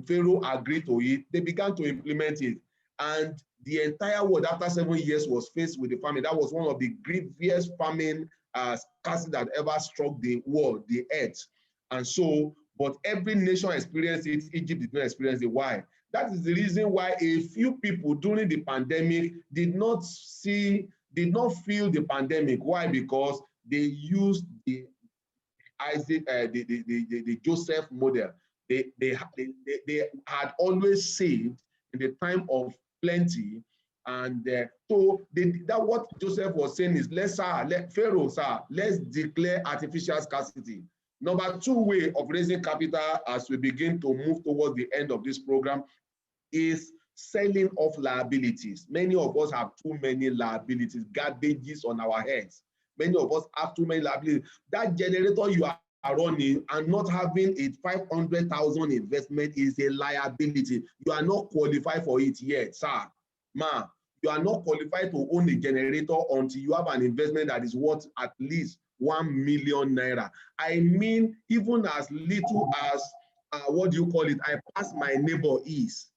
Pharaoh agreed to it, they began to implement it. And the entire world after 7 years was faced with the famine. That was one of the grievous famine scarcity that ever struck the world, the earth. And so, but every nation experienced it. Egypt did not experience it. Why? That is the reason why a few people during the pandemic did not feel the pandemic. Why? Because they used the Joseph model. They had always saved in the time of plenty, and so that what Joseph was saying is, Pharaoh, sir, let's declare artificial scarcity. Number 2 way of raising capital as we begin to move towards the end of this program is selling off liabilities. Many of us have too many liabilities, garbages on our heads. Many of us have too many liabilities. That generator you are running and not having a 500,000 investment is a liability. You are not qualified for it yet, sir. Ma, you are not qualified to own a generator until you have an investment that is worth at least 1 million naira. I mean, even as little as what do you call it? I pass my neighbor is.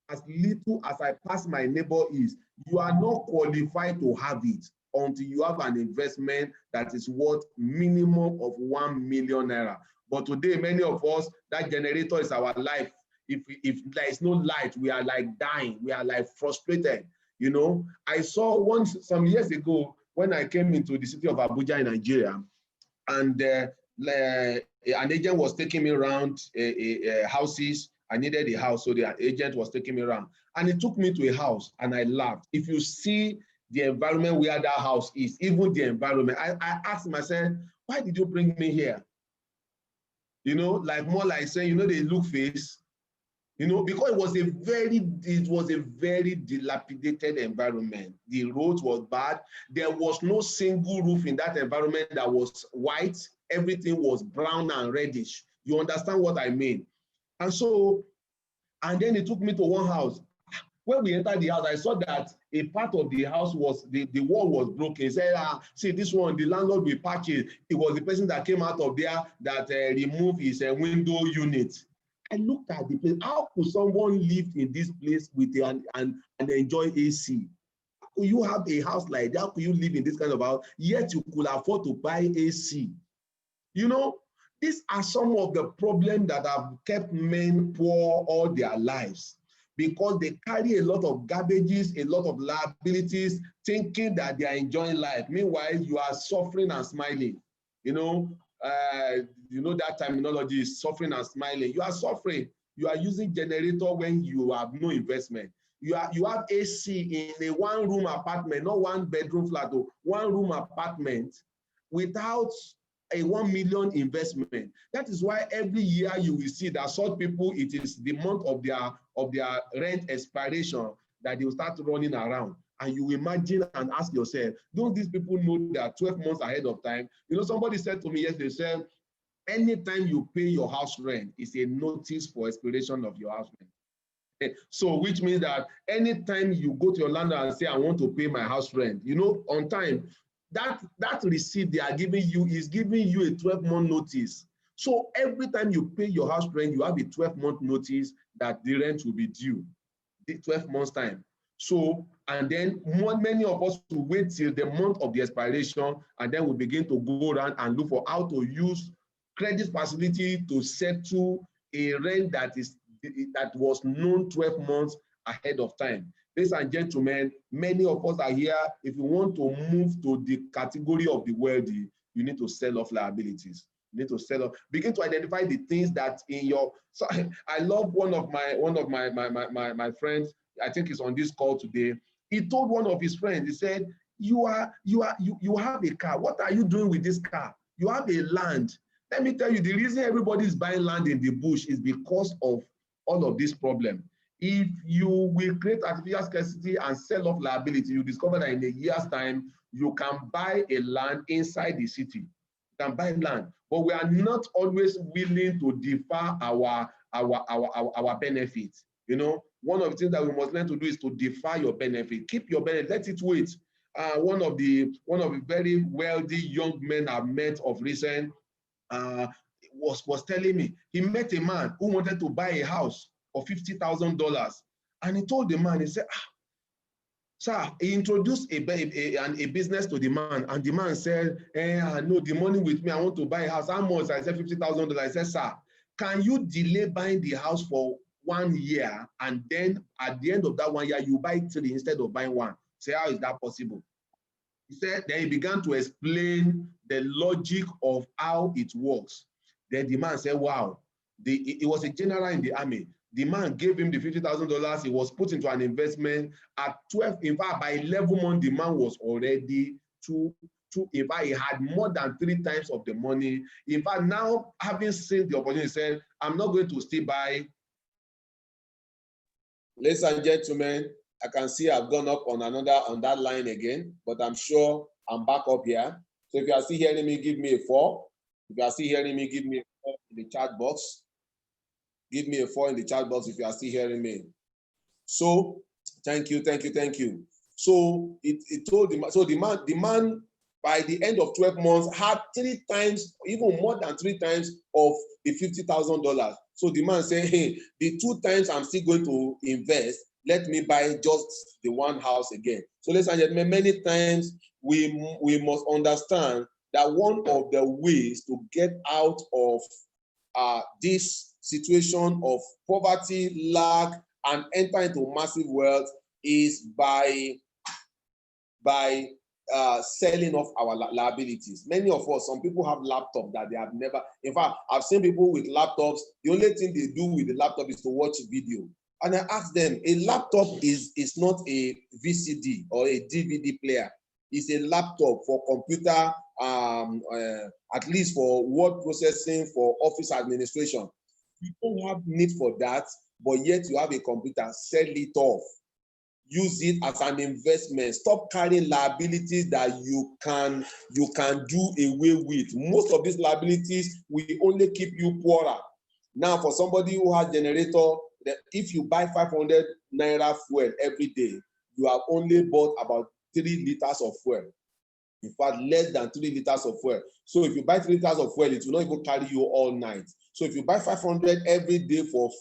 As little as I pass my neighbor is, you are not qualified to have it until you have an investment that is worth minimum of 1 million naira. But today, many of us, that generator is our life. If there is no light, we are like dying. We are like frustrated. You know, I saw some years ago when I came into the city of Abuja in Nigeria, and an agent was taking me around houses. I needed a house, so the agent was taking me around. And he took me to a house, and I laughed. If you see the environment where that house is, even the environment, I asked myself, why did you bring me here? You know, like more like saying, you know, they look face, you know, because it was a very dilapidated environment. The roads was bad. There was no single roof in that environment that was white. Everything was brown and reddish. You understand what I mean? And so, and then he took me to one house. When we entered the house, I saw that a part of the house was, the wall was broken. He said, see this one, the landlord will patch it. It was the person that came out of there that removed his window unit. I looked at the place. How could someone live in this place with and enjoy AC? How could you have a house like that? How could you live in this kind of house, yet you could afford to buy AC? You know, these are some of the problems that have kept men poor all their lives, because they carry a lot of garbages, a lot of liabilities, thinking that they are enjoying life. Meanwhile, you are suffering and smiling. You know that terminology is suffering and smiling. You are suffering. You are using generator when you have no investment. You have AC in a one-room apartment, not one-bedroom flat, or one-room apartment, without a 1 million investment. That is why every year you will see that such people, it is the month of their rent expiration that they will start running around. And you imagine and ask yourself, don't these people know that 12 months ahead of time? You know, somebody said to me yesterday, said, anytime you pay your house rent, it's a notice for expiration of your house rent. So which means that anytime you go to your landlord and say, I want to pay my house rent, you know, on time, that receipt they are giving you is giving you a 12-month notice. So every time you pay your house rent, you have a 12-month notice that the rent will be due, the 12 months time. So, and then many of us will wait till the month of the expiration, and then we begin to go around and look for how to use credit facility to settle a rent that was known 12 months ahead of time. Ladies and gentlemen, many of us are here. If you want to move to the category of the wealthy, you need to sell off liabilities. You need to sell off. Begin to identify the things that in your. So I love one of my friends. I think he's on this call today. He told one of his friends. He said, "You have a car. What are you doing with this car? You have a land. Let me tell you, the reason everybody is buying land in the bush is because of all of this problem. If you will create artificial scarcity and sell off liability, you discover that in a year's time, you can buy a land inside the city. You can buy land, but we are not always willing to defer our benefits. You know, one of the things that we must learn to do is to defer your benefit. Keep your benefit, let it wait. One of the very wealthy young men I've met of recent was telling me he met a man who wanted to buy a house for $50,000, and he told the man, he said, sir, he introduced a business to the man, and the man said, I know the money with me, I want to buy a house. How much? I said $50,000. I said, sir, can you delay buying the house for 1 year, and then at the end of that 1 year, you buy 3 instead of buying 1? Say, how is that possible? He said, then he began to explain the logic of how it works. Then the man said, wow, it was a general in the army. The man gave him the $50,000. He was put into an investment at 12. In fact, by 11 months, the man was already in fact, he had more than 3 times of the money. In fact, now having seen the opportunity, he said, I'm not going to stay by. Ladies and gentlemen, I can see I've gone up on that line again, but I'm sure I'm back up here. So if you are still hearing me, give me a 4. If you are still hearing me, give me a 4 in the chat box. Give me a 4 in the chat box if you are still hearing me. So thank you. So it told him. So the man by the end of 12 months had 3 times, even more than 3 times of the $50,000. So the man said, hey, the 2 times I'm still going to invest, let me buy just the 1 house again. So ladies and gentlemen, many times we must understand that one of the ways to get out of this situation of poverty, lack, and enter into massive wealth is by selling off our liabilities. Many of us, some people have laptops that they have never. In fact, I've seen people with laptops. The only thing they do with the laptop is to watch video. And I asked them, a laptop is not a VCD or a DVD player. It's a laptop for computer, at least for word processing, for office administration. You don't have need for that, but yet you have a computer. Sell it off. Use it as an investment. Stop carrying liabilities that you can do away with. Most of these liabilities will only keep you poorer. Now, for somebody who has generator, if you buy 500 naira fuel every day, you have only bought about 3 liters of fuel. In fact, less than 3 liters of fuel. So if you buy 3 liters of fuel, it will not even carry you all night. So if you buy 500 every day for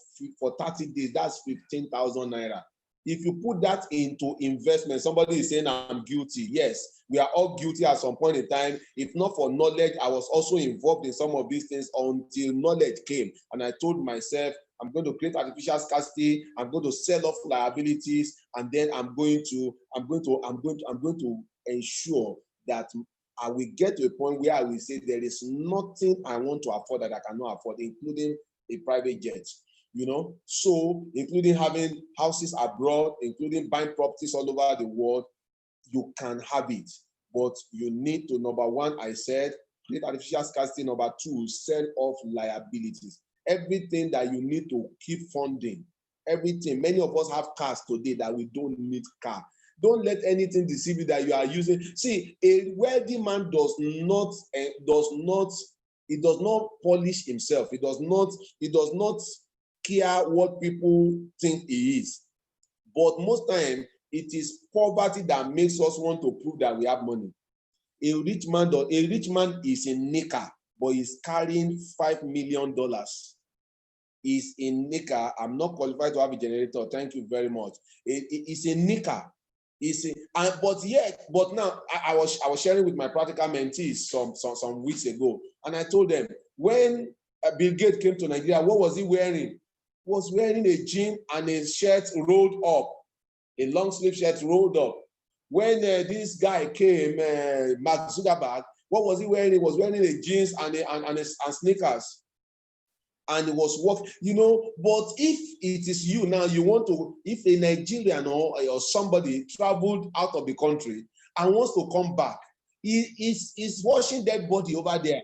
30 days, that's 15,000 naira. If you put that into investment, somebody is saying, I'm guilty. Yes, we are all guilty at some point in time. If not for knowledge, I was also involved in some of these things until knowledge came. And I told myself, I'm going to create artificial scarcity. I'm going to sell off liabilities. And then I'm going to ensure that I will get to a point where I will say there is nothing I want to afford that I cannot afford, including a private jet. You know, so including having houses abroad, including buying properties all over the world, you can have it. But you need to, number one, I said, Create artificial scarcity. Number 2, sell off liabilities. Everything that you need to keep funding. Everything. Many of us have cars today that we don't need car. Don't let anything deceive you that you are using. See, a wealthy man does not polish himself. He does not care what people think he is. But most time, it is poverty that makes us want to prove that we have money. A rich man is in Nika, but he's carrying $5 million. He's in Nika. I'm not qualified to have a generator. Thank you very much. It's in Nika. But now I was sharing with my practical mentees some weeks ago, and I told them, when Bill Gates came to Nigeria, what was he wearing? He was wearing a jean and a shirt rolled up, a long sleeve shirt rolled up. When this guy came, Mark Zuckerberg, what was he wearing? He was wearing a jeans and sneakers. And it was work, but if it is you now, you want to, if a Nigerian or somebody traveled out of the country and wants to come back, he's washing dead body over there.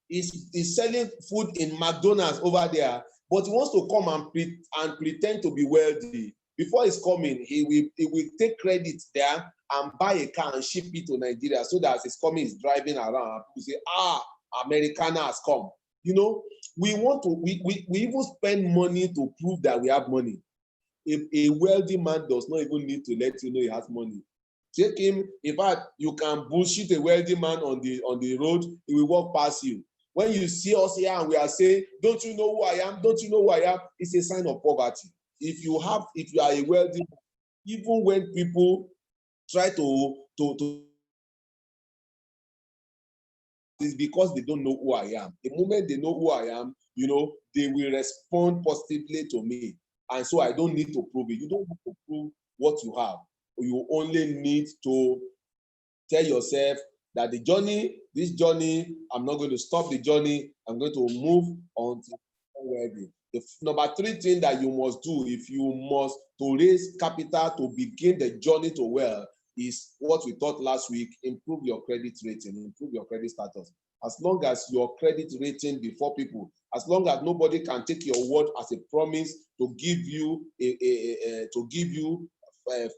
He's selling food in McDonald's over there, but he wants to come and pretend to be wealthy. Before he's coming, he will take credit there and buy a car and ship it to Nigeria, so that as he's coming, he's driving around. People say, Americana has come. We even spend money to prove that we have money. If a wealthy man does not even need to let you know he has money. Take him. In fact, you can bullshit a wealthy man on the road, he will walk past you. When you see us here and we are saying, don't you know who I am? Don't you know who I am? It's a sign of poverty. If you are a wealthy man, even when people try to it's because they don't know who I am. The moment they know who I am, they will respond positively to me. And so I don't need to prove it. You don't have to prove what you have. You only need to tell yourself that this journey, I'm not going to stop the journey. I'm going to move on to wealthy. The number 3 thing that you must do if you must to raise capital to begin the journey to wealth is what we taught last week: improve your credit rating, improve your credit status. As long as your credit rating before people, as long as nobody can take your word as a promise to give you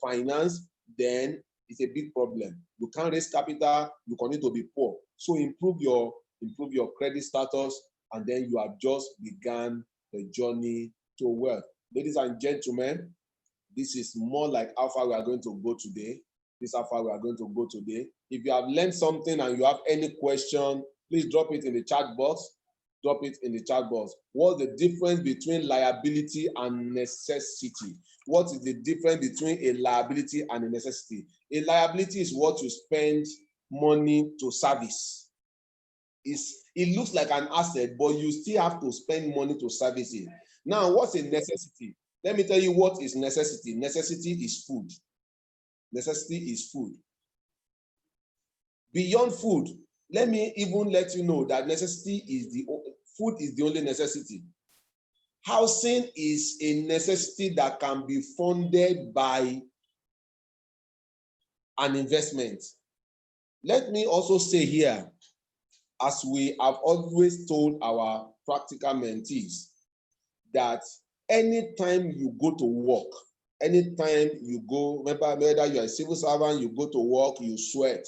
finance, then it's a big problem. You can't raise capital, you continue to be poor. So improve your credit status, and then you have just begun the journey to wealth. Ladies and gentlemen, this is more like how far we are going to go today. This is how far we are going to go today. If you have learned something and you have any question, please drop it in the chat box. Drop it in the chat box. What's the difference between liability and necessity? What is the difference between a liability and a necessity? A liability is what you spend money to service. It looks like an asset, but you still have to spend money to service it. Now, what's a necessity? Let me tell you what is necessity. Necessity is food. Necessity is food. Beyond food, let me even let you know that food is the only necessity. Housing is a necessity that can be funded by an investment. Let me also say here, as we have always told our practical mentees, that anytime you go to work, anytime you go, remember, whether you are a civil servant, you go to work, you sweat.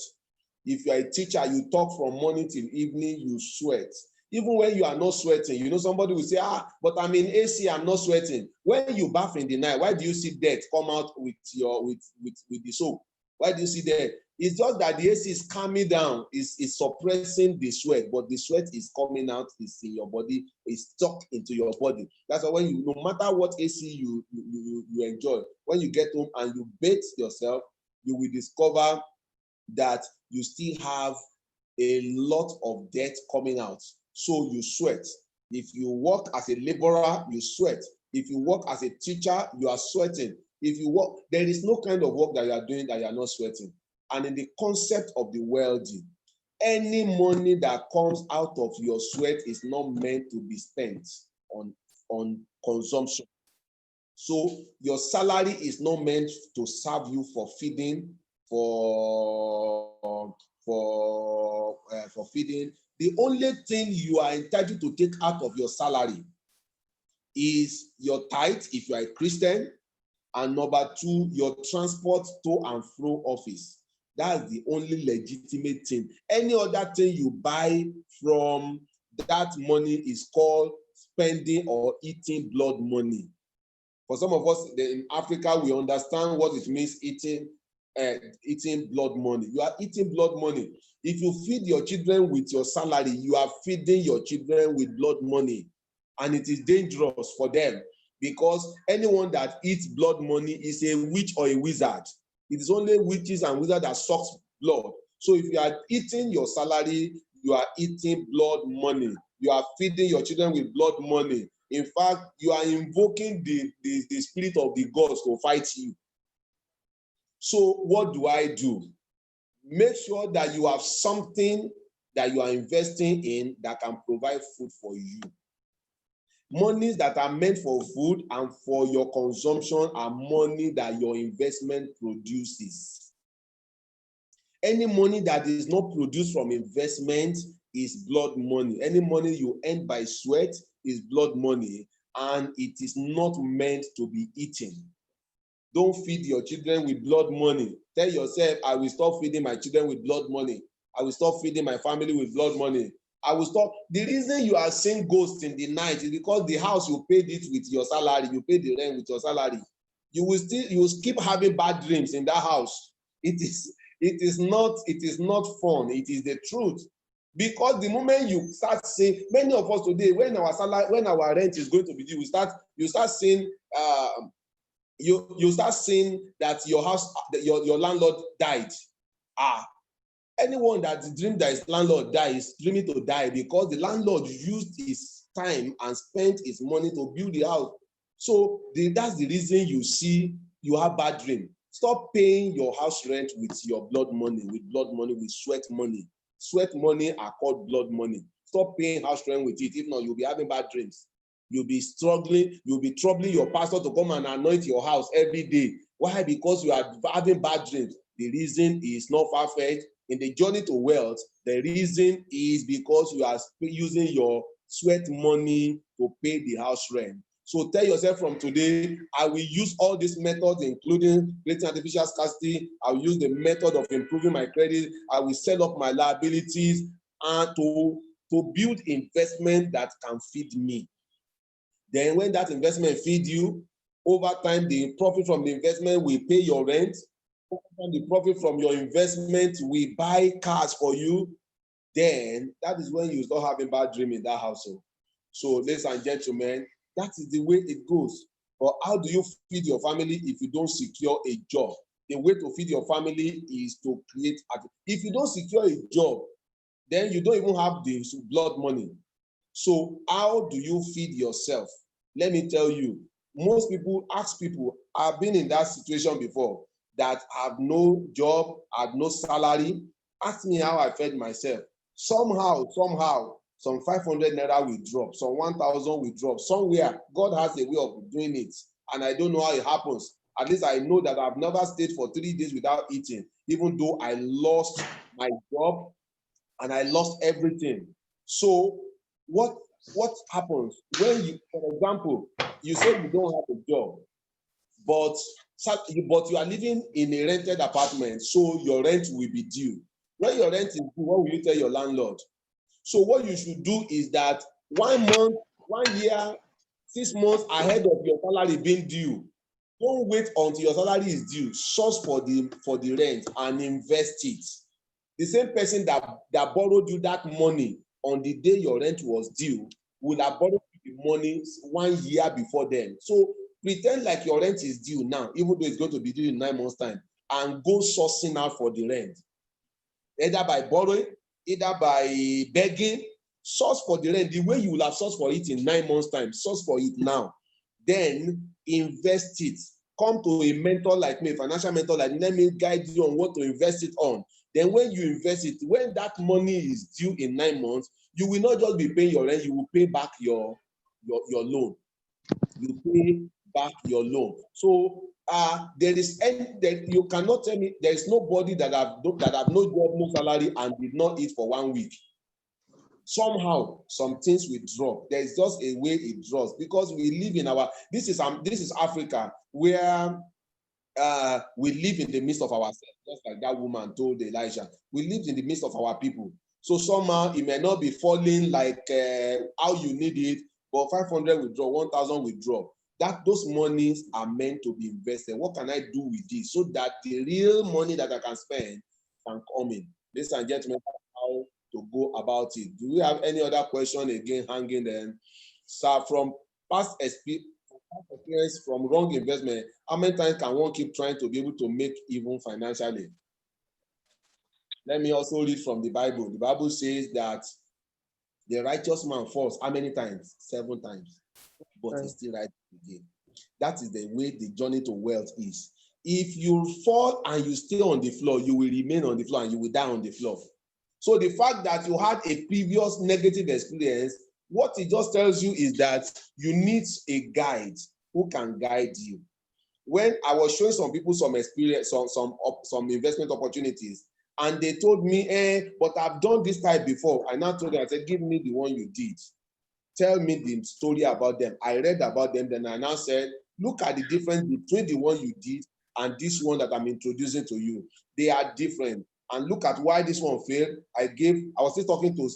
If you are a teacher, you talk from morning till evening, you sweat. Even when you are not sweating, somebody will say, but I'm in AC, I'm not sweating. When you bath in the night, why do you see dirt come out with the soap? Why do you see dirt? It's just that the AC is calming down, is suppressing the sweat, but the sweat is coming out, is in your body, is stuck into your body. That's why no matter what AC you enjoy, when you get home and you bathe yourself, you will discover that you still have a lot of dirt coming out. So you sweat. If you work as a laborer, you sweat. If you work as a teacher, you are sweating. If you work, there is no kind of work that you are doing that you are not sweating. And in the concept of the wealthy, any money that comes out of your sweat is not meant to be spent on consumption. So your salary is not meant to serve you for feeding, for feeding The only thing you are entitled to take out of your salary is your tithe, if you are a Christian, and number two, your transport to and fro office. That's the only legitimate thing. Any other thing you buy from that money is called spending or eating blood money. For some of us in Africa, we understand what it means eating blood money. You are eating blood money. If you feed your children with your salary, you are feeding your children with blood money. And it is dangerous for them, because anyone that eats blood money is a witch or a wizard. It is only witches and wizards that sucks blood. So if you are eating your salary, you are eating blood money. You are feeding your children with blood money. In fact, you are invoking the spirit of the gods to fight you. So what do I do? Make sure that you have something that you are investing in that can provide food for you. Monies that are meant for food and for your consumption are money that your investment produces. Any money that is not produced from investment is blood money. Any money you earn by sweat is blood money, and it is not meant to be eaten. Don't feed your children with blood money. Tell yourself, I will stop feeding my children with blood money. I will stop feeding my family with blood money. I will stop. The reason you are seeing ghosts in the night is because the house you paid it with your salary, you paid the rent with your salary. You will keep having bad dreams in that house. It is not fun. It is the truth. Because the moment you start seeing, many of us today, when our rent is going to be due, you start seeing you start seeing that your house, your landlord died. Anyone that dreams that his landlord dies is dreaming to die, because the landlord used his time and spent his money to build the house. So that's the reason you see you have bad dream. Stop paying your house rent with your blood money, with sweat money. Sweat money are called blood money. Stop paying house rent with it. If not, you'll be having bad dreams. You'll be struggling. You'll be troubling your pastor to come and anoint your house every day. Why? Because you are having bad dreams. The reason is not far-fetched. In the journey to wealth, the reason is because you are using your sweat money to pay the house rent. So tell yourself from today, I will use all these methods, including creating artificial scarcity. I will use the method of improving my credit. I will sell off my liabilities and to build investment that can feed me. Then when that investment feeds you, over time, the profit from the investment will pay your rent. The profit from your investment will buy cars for you. Then that is when you start having bad dream in that household. So, ladies and gentlemen, that is the way it goes. But how do you feed your family if you don't secure a job? The way to feed your family is to create. If you don't secure a job, then you don't even have the blood money. So how do you feed yourself? Let me tell you, most people ask people, I've been in that situation before, that have no job, have no salary. Ask me how I fed myself. Somehow, some 500 naira will drop, some 1,000 will drop. Somewhere, God has a way of doing it, and I don't know how it happens. At least I know that I've never stayed for 3 days without eating, even though I lost my job and I lost everything. So what happens when you, for example, you say you don't have a job, but you are living in a rented apartment, so your rent will be due. When your rent is due, what will you tell your landlord? So what you should do is that 1 month, 1 year, 6 months ahead of your salary being due, don't wait until your salary is due. Source for the rent and invest it. The same person that borrowed you that money on the day your rent was due will have borrowed you the money 1 year before then. So pretend like your rent is due now, even though it's going to be due in 9 months' time, and go sourcing out for the rent. Either by borrowing, either by begging, source for the rent. The way you will have sourced for it in 9 months' time, source for it now. Then invest it. Come to a mentor like me, a financial mentor like me, let me guide you on what to invest it on. Then when you invest it, when that money is due in 9 months, you will not just be paying your rent, you will pay back your loan. You pay back your loan. So you cannot tell me there is nobody that have no job, no salary, and did not eat for 1 week. somehow some things will drop. There is just a way it drops because we live in this is Africa where we live in the midst of ourselves, just like that woman told Elijah. We live in the midst of our people. So somehow it may not be falling like how you need it, but 500 withdraw, 1,000 withdraw. Those monies are meant to be invested. What can I do with this so that the real money that I can spend can come in? Ladies and gentlemen, how to go about it. Do we have any other question again hanging there? So from past experience from wrong investment, how many times can one keep trying to be able to make even financially? Let me also read from the Bible. The Bible says that the righteous man falls how many times? 7 times. But he still rises again. That is the way the journey to wealth is. If you fall and you stay on the floor, you will remain on the floor and you will die on the floor. So the fact that you had a previous negative experience, what it just tells you is that you need a guide who can guide you. When I was showing some people some experience, some investment opportunities, and they told me, but I've done this type before. I now told them, I said, give me the one you did. Tell me the story about them. I read about them, then I now said, look at the difference between the one you did and this one that I'm introducing to you. They are different. And look at why this one failed. I was still talking to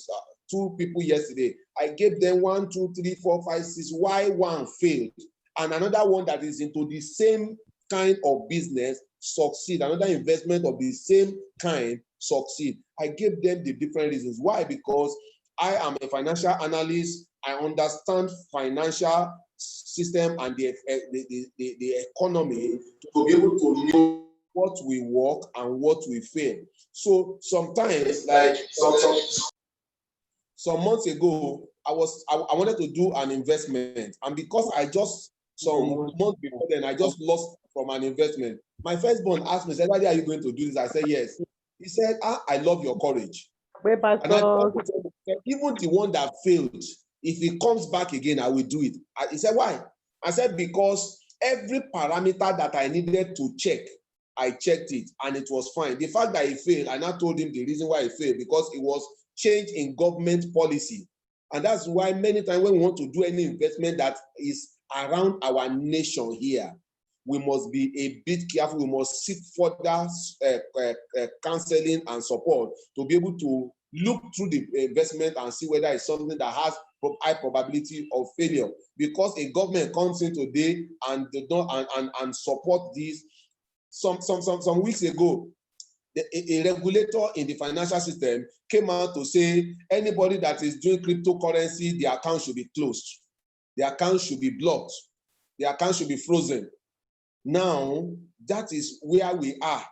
2 people yesterday. I gave them 1, 2, 3, 4, 5, 6, why one failed. And another one that is into the same kind of business succeed. Another investment of the same kind succeed. I gave them the different reasons. Why? Because I am a financial analyst. I understand financial system and the economy to be able to know what will work and what will fail. So sometimes, like some months ago, I wanted to do an investment, and because I just some months before then I just lost from an investment. My firstborn asked me, said, "Why are you going to do this?" I said, "Yes." He said, "I love your courage." And I said, even the one that failed, if it comes back again, I will do it. He said, "Why?" I said, because every parameter that I needed to check, I checked it and it was fine. The fact that he failed, I now told him the reason why he failed, because it was change in government policy. And that's why many times when we want to do any investment that is around our nation here, we must be a bit careful. We must seek further counseling and support to be able to look through the investment and see whether it's something that has high probability of failure. Because a government comes in today and they don't and support this. Some weeks ago, a regulator in the financial system came out to say anybody that is doing cryptocurrency, the account should be closed, the account should be blocked, the account should be frozen. Now, that is where we are.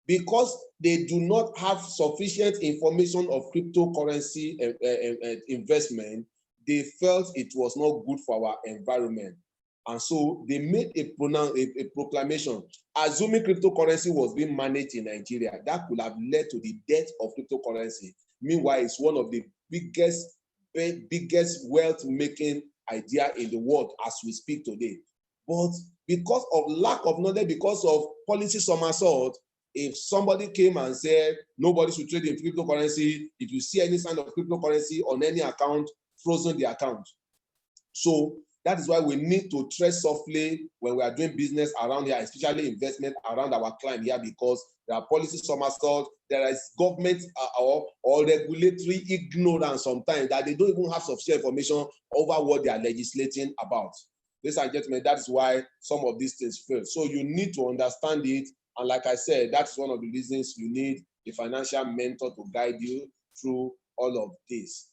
Because they do not have sufficient information of cryptocurrency investment, they felt it was not good for our environment. And so they made a proclamation. Assuming cryptocurrency was being managed in Nigeria, that could have led to the death of cryptocurrency. Meanwhile, it's one of the biggest wealth-making idea in the world as we speak today. But because of lack of knowledge, because of policy somersault, if somebody came and said, nobody should trade in cryptocurrency, if you see any sign of cryptocurrency on any account, frozen the account. So that is why we need to tread softly when we are doing business around here, especially investment around our client here, because there are policy somersault, there is government or regulatory ignorance sometimes that they don't even have sufficient information over what they are legislating about. Ladies and gentlemen, that is why some of these things fail. So you need to understand it. And like I said, that's one of the reasons you need a financial mentor to guide you through all of this.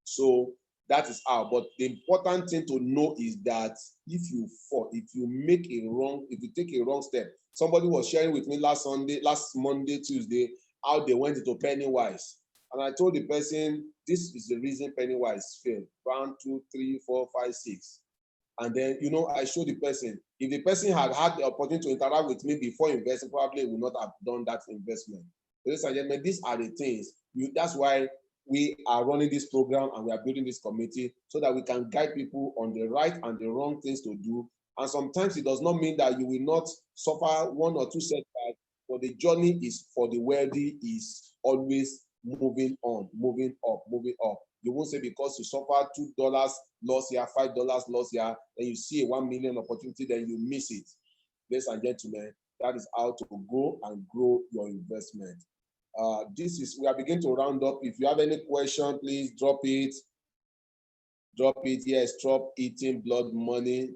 So that is how. But the important thing to know is that if you fall, if you take a wrong step. Somebody was sharing with me last Monday, Tuesday, how they went into Pennywise. And I told the person, this is the reason Pennywise failed. 1, 2, 3, 4, 5, 6. And then, I showed the person. If the person had the opportunity to interact with me before investing, probably would not have done that investment. Ladies and gentlemen, these are the things. That's why we are running this program and we are building this committee so that we can guide people on the right and the wrong things to do. And sometimes it does not mean that you will not suffer 1 or 2 setbacks, but the journey is for the wealthy is always moving on, moving up, moving up. You won't say because you suffer $2 loss here, $5 loss here, and you see a 1 million opportunity, then you miss it. Ladies and gentlemen, that is how to go and grow your investment. We are beginning to round up. If you have any question, please drop it. Drop it. Yes, stop eating blood money.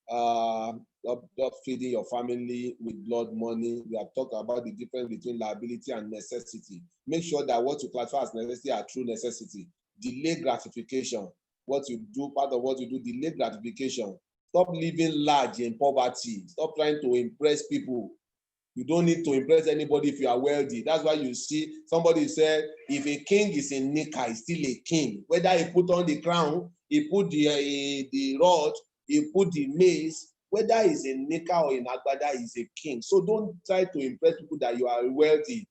Not feeding your family with blood money. We have talked about the difference between liability and necessity. Make sure that what you classify as necessity are true necessity. Delay gratification. What you do, part of what you do, delay gratification. Stop living large in poverty. Stop trying to impress people. You don't need to impress anybody if you are wealthy. That's why you see somebody said, if a king is in Nika, he's still a king. Whether he put on the crown, he put the rod, he put the mace, whether he's in Nika or in Agbada, he's a king. So don't try to impress people that you are wealthy.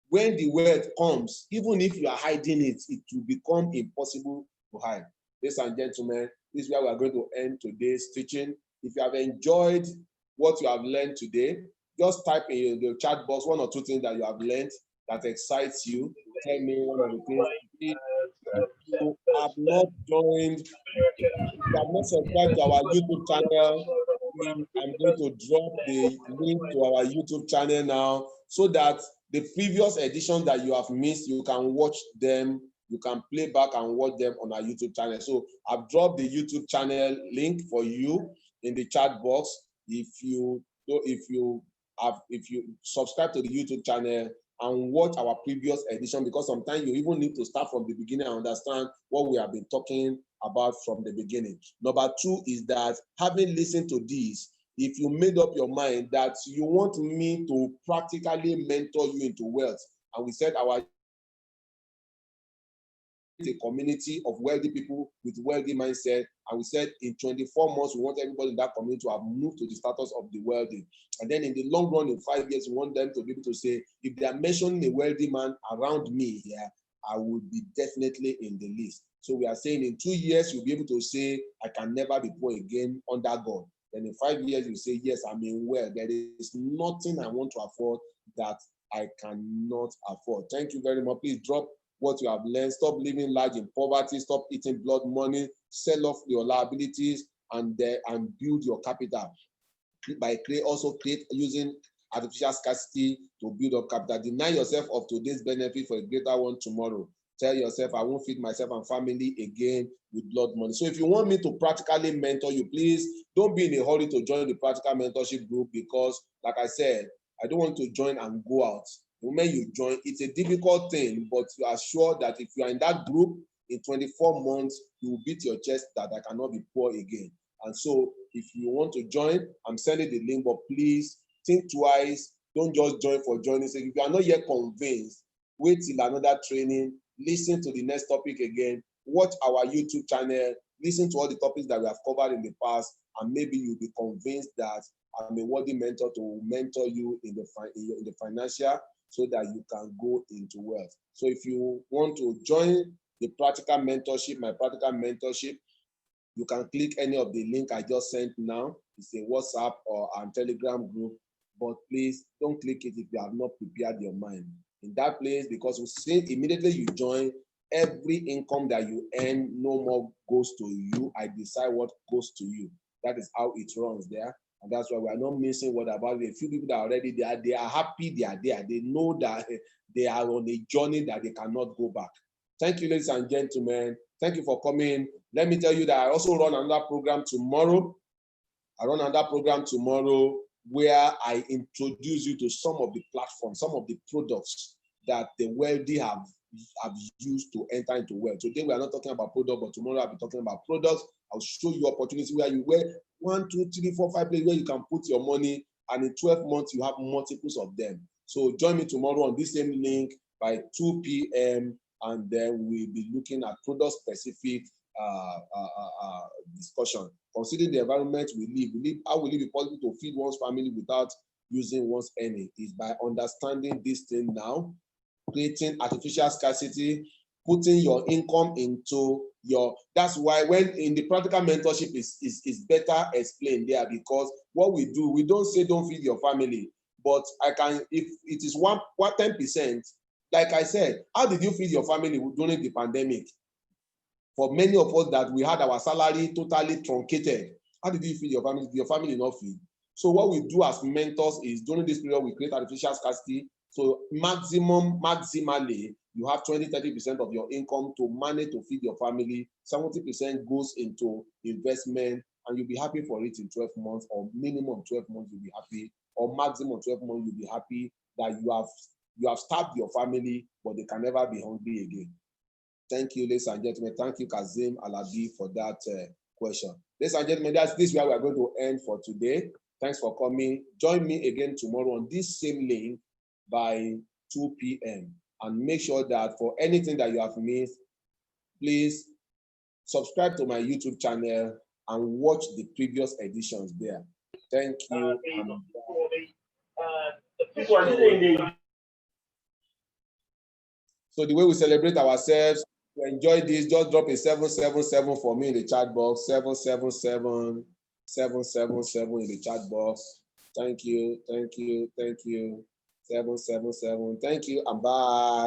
When the wealth comes, even if you are hiding it, it will become impossible to hide. Ladies and gentlemen, this is where we are going to end today's teaching. If you have enjoyed what you have learned today, just type in the chat box one or two things that you have learned that excites you. Tell me one of the things. If you have not joined, if you have not subscribed to our YouTube channel, I'm going to drop the link to our YouTube channel now so that the previous editions that you have missed, you can watch them. You can play back and watch them on our YouTube channel. So I've dropped the YouTube channel link for you in the chat box. If you subscribe to the YouTube channel and watch our previous edition, because sometimes you even need to start from the beginning and understand what we have been talking about from the beginning. Number two is that having listened to this, if you made up your mind that you want me to practically mentor you into wealth, and we said our a community of wealthy people with wealthy mindset, and we said in 24 months we want everybody in that community to have moved to the status of the wealthy, and then in the long run, in 5 years, we want them to be able to say, if they are mentioning a wealthy man around me here, I would be definitely in the list. So we are saying in 2 years you'll be able to say, I can never be poor again under God. Then in 5 years you say, yes, I'm in wealth. There is nothing I want to afford that I cannot afford. Thank you very much. Please drop what you have learned. Stop living large in poverty. Stop eating blood money. Sell off your liabilities and build your capital. Also create using artificial scarcity to build up capital. Deny yourself of today's benefit for a greater one tomorrow. Tell yourself, I won't feed myself and family again with blood money. So if you want me to practically mentor you, please don't be in a hurry to join the practical mentorship group, because like I said, I don't want to join and go out. The moment you join, it's a difficult thing, but you are sure that if you are in that group, in 24 months, you will beat your chest that I cannot be poor again. And so if you want to join, I'm sending the link, but please think twice. Don't just join for joining sake. If you are not yet convinced, wait till another training, listen to the next topic again, watch our YouTube channel, listen to all the topics that we have covered in the past, and maybe you'll be convinced that I'm a worthy mentor to mentor you in the financial, so that you can go into wealth. So if you want to join the practical mentorship, my practical mentorship, you can click any of the link I just sent now. It's a WhatsApp or a Telegram group, but please don't click it if you have not prepared your mind. In that place, because we say immediately you join, every income that you earn no more goes to you. I decide what goes to you. That is how it runs there. And that's why we are not missing what about it. A few people that are already there, they are happy they are there. They know that they are on a journey that they cannot go back. Thank you, ladies and gentlemen. Thank you for coming. Let me tell you that I also run another program tomorrow. I run another program tomorrow where I introduce you to some of the platforms, some of the products that the wealthy have used to enter into wealth. Today we are not talking about products, but tomorrow I'll be talking about products. I'll show you opportunities where 1, 2, 3, 4, 5 places where you can put your money, and in 12 months you have multiples of them. So join me tomorrow on this same link by 2 p.m. and then we'll be looking at product-specific discussion. Considering the environment we live, how will it be possible to feed one's family without using one's earning? Is by understanding this thing now, creating artificial scarcity, putting your income into your, that's why when in the practical mentorship is better explained there, because what we do, we don't say don't feed your family, but I can, if it is 10%, Like I said, how did you feed your family during the pandemic? For many of us that we had our salary totally truncated, how did you feed your family? Did your family not feed? So what we do as mentors is during this period, we create artificial scarcity. So maximally, you have 20-30% of your income to manage to feed your family. 70% goes into investment, and you'll be happy for it in 12 months, or minimum 12 months, you'll be happy, or maximum 12 months, you'll be happy that you have starved your family, but they can never be hungry again. Thank you, ladies and gentlemen. Thank you, Kazim Alabi, for that question. Ladies and gentlemen, this is where we are going to end for today. Thanks for coming. Join me again tomorrow on this same link by 2 p.m. And make sure that for anything that you have missed, please subscribe to my YouTube channel and watch the previous editions there. Thank you. So the way we celebrate ourselves, to enjoy this, just drop a 777 for me in the chat box. 777 777 in the chat box. Thank you, thank you, thank you. 777. Thank you, and bye.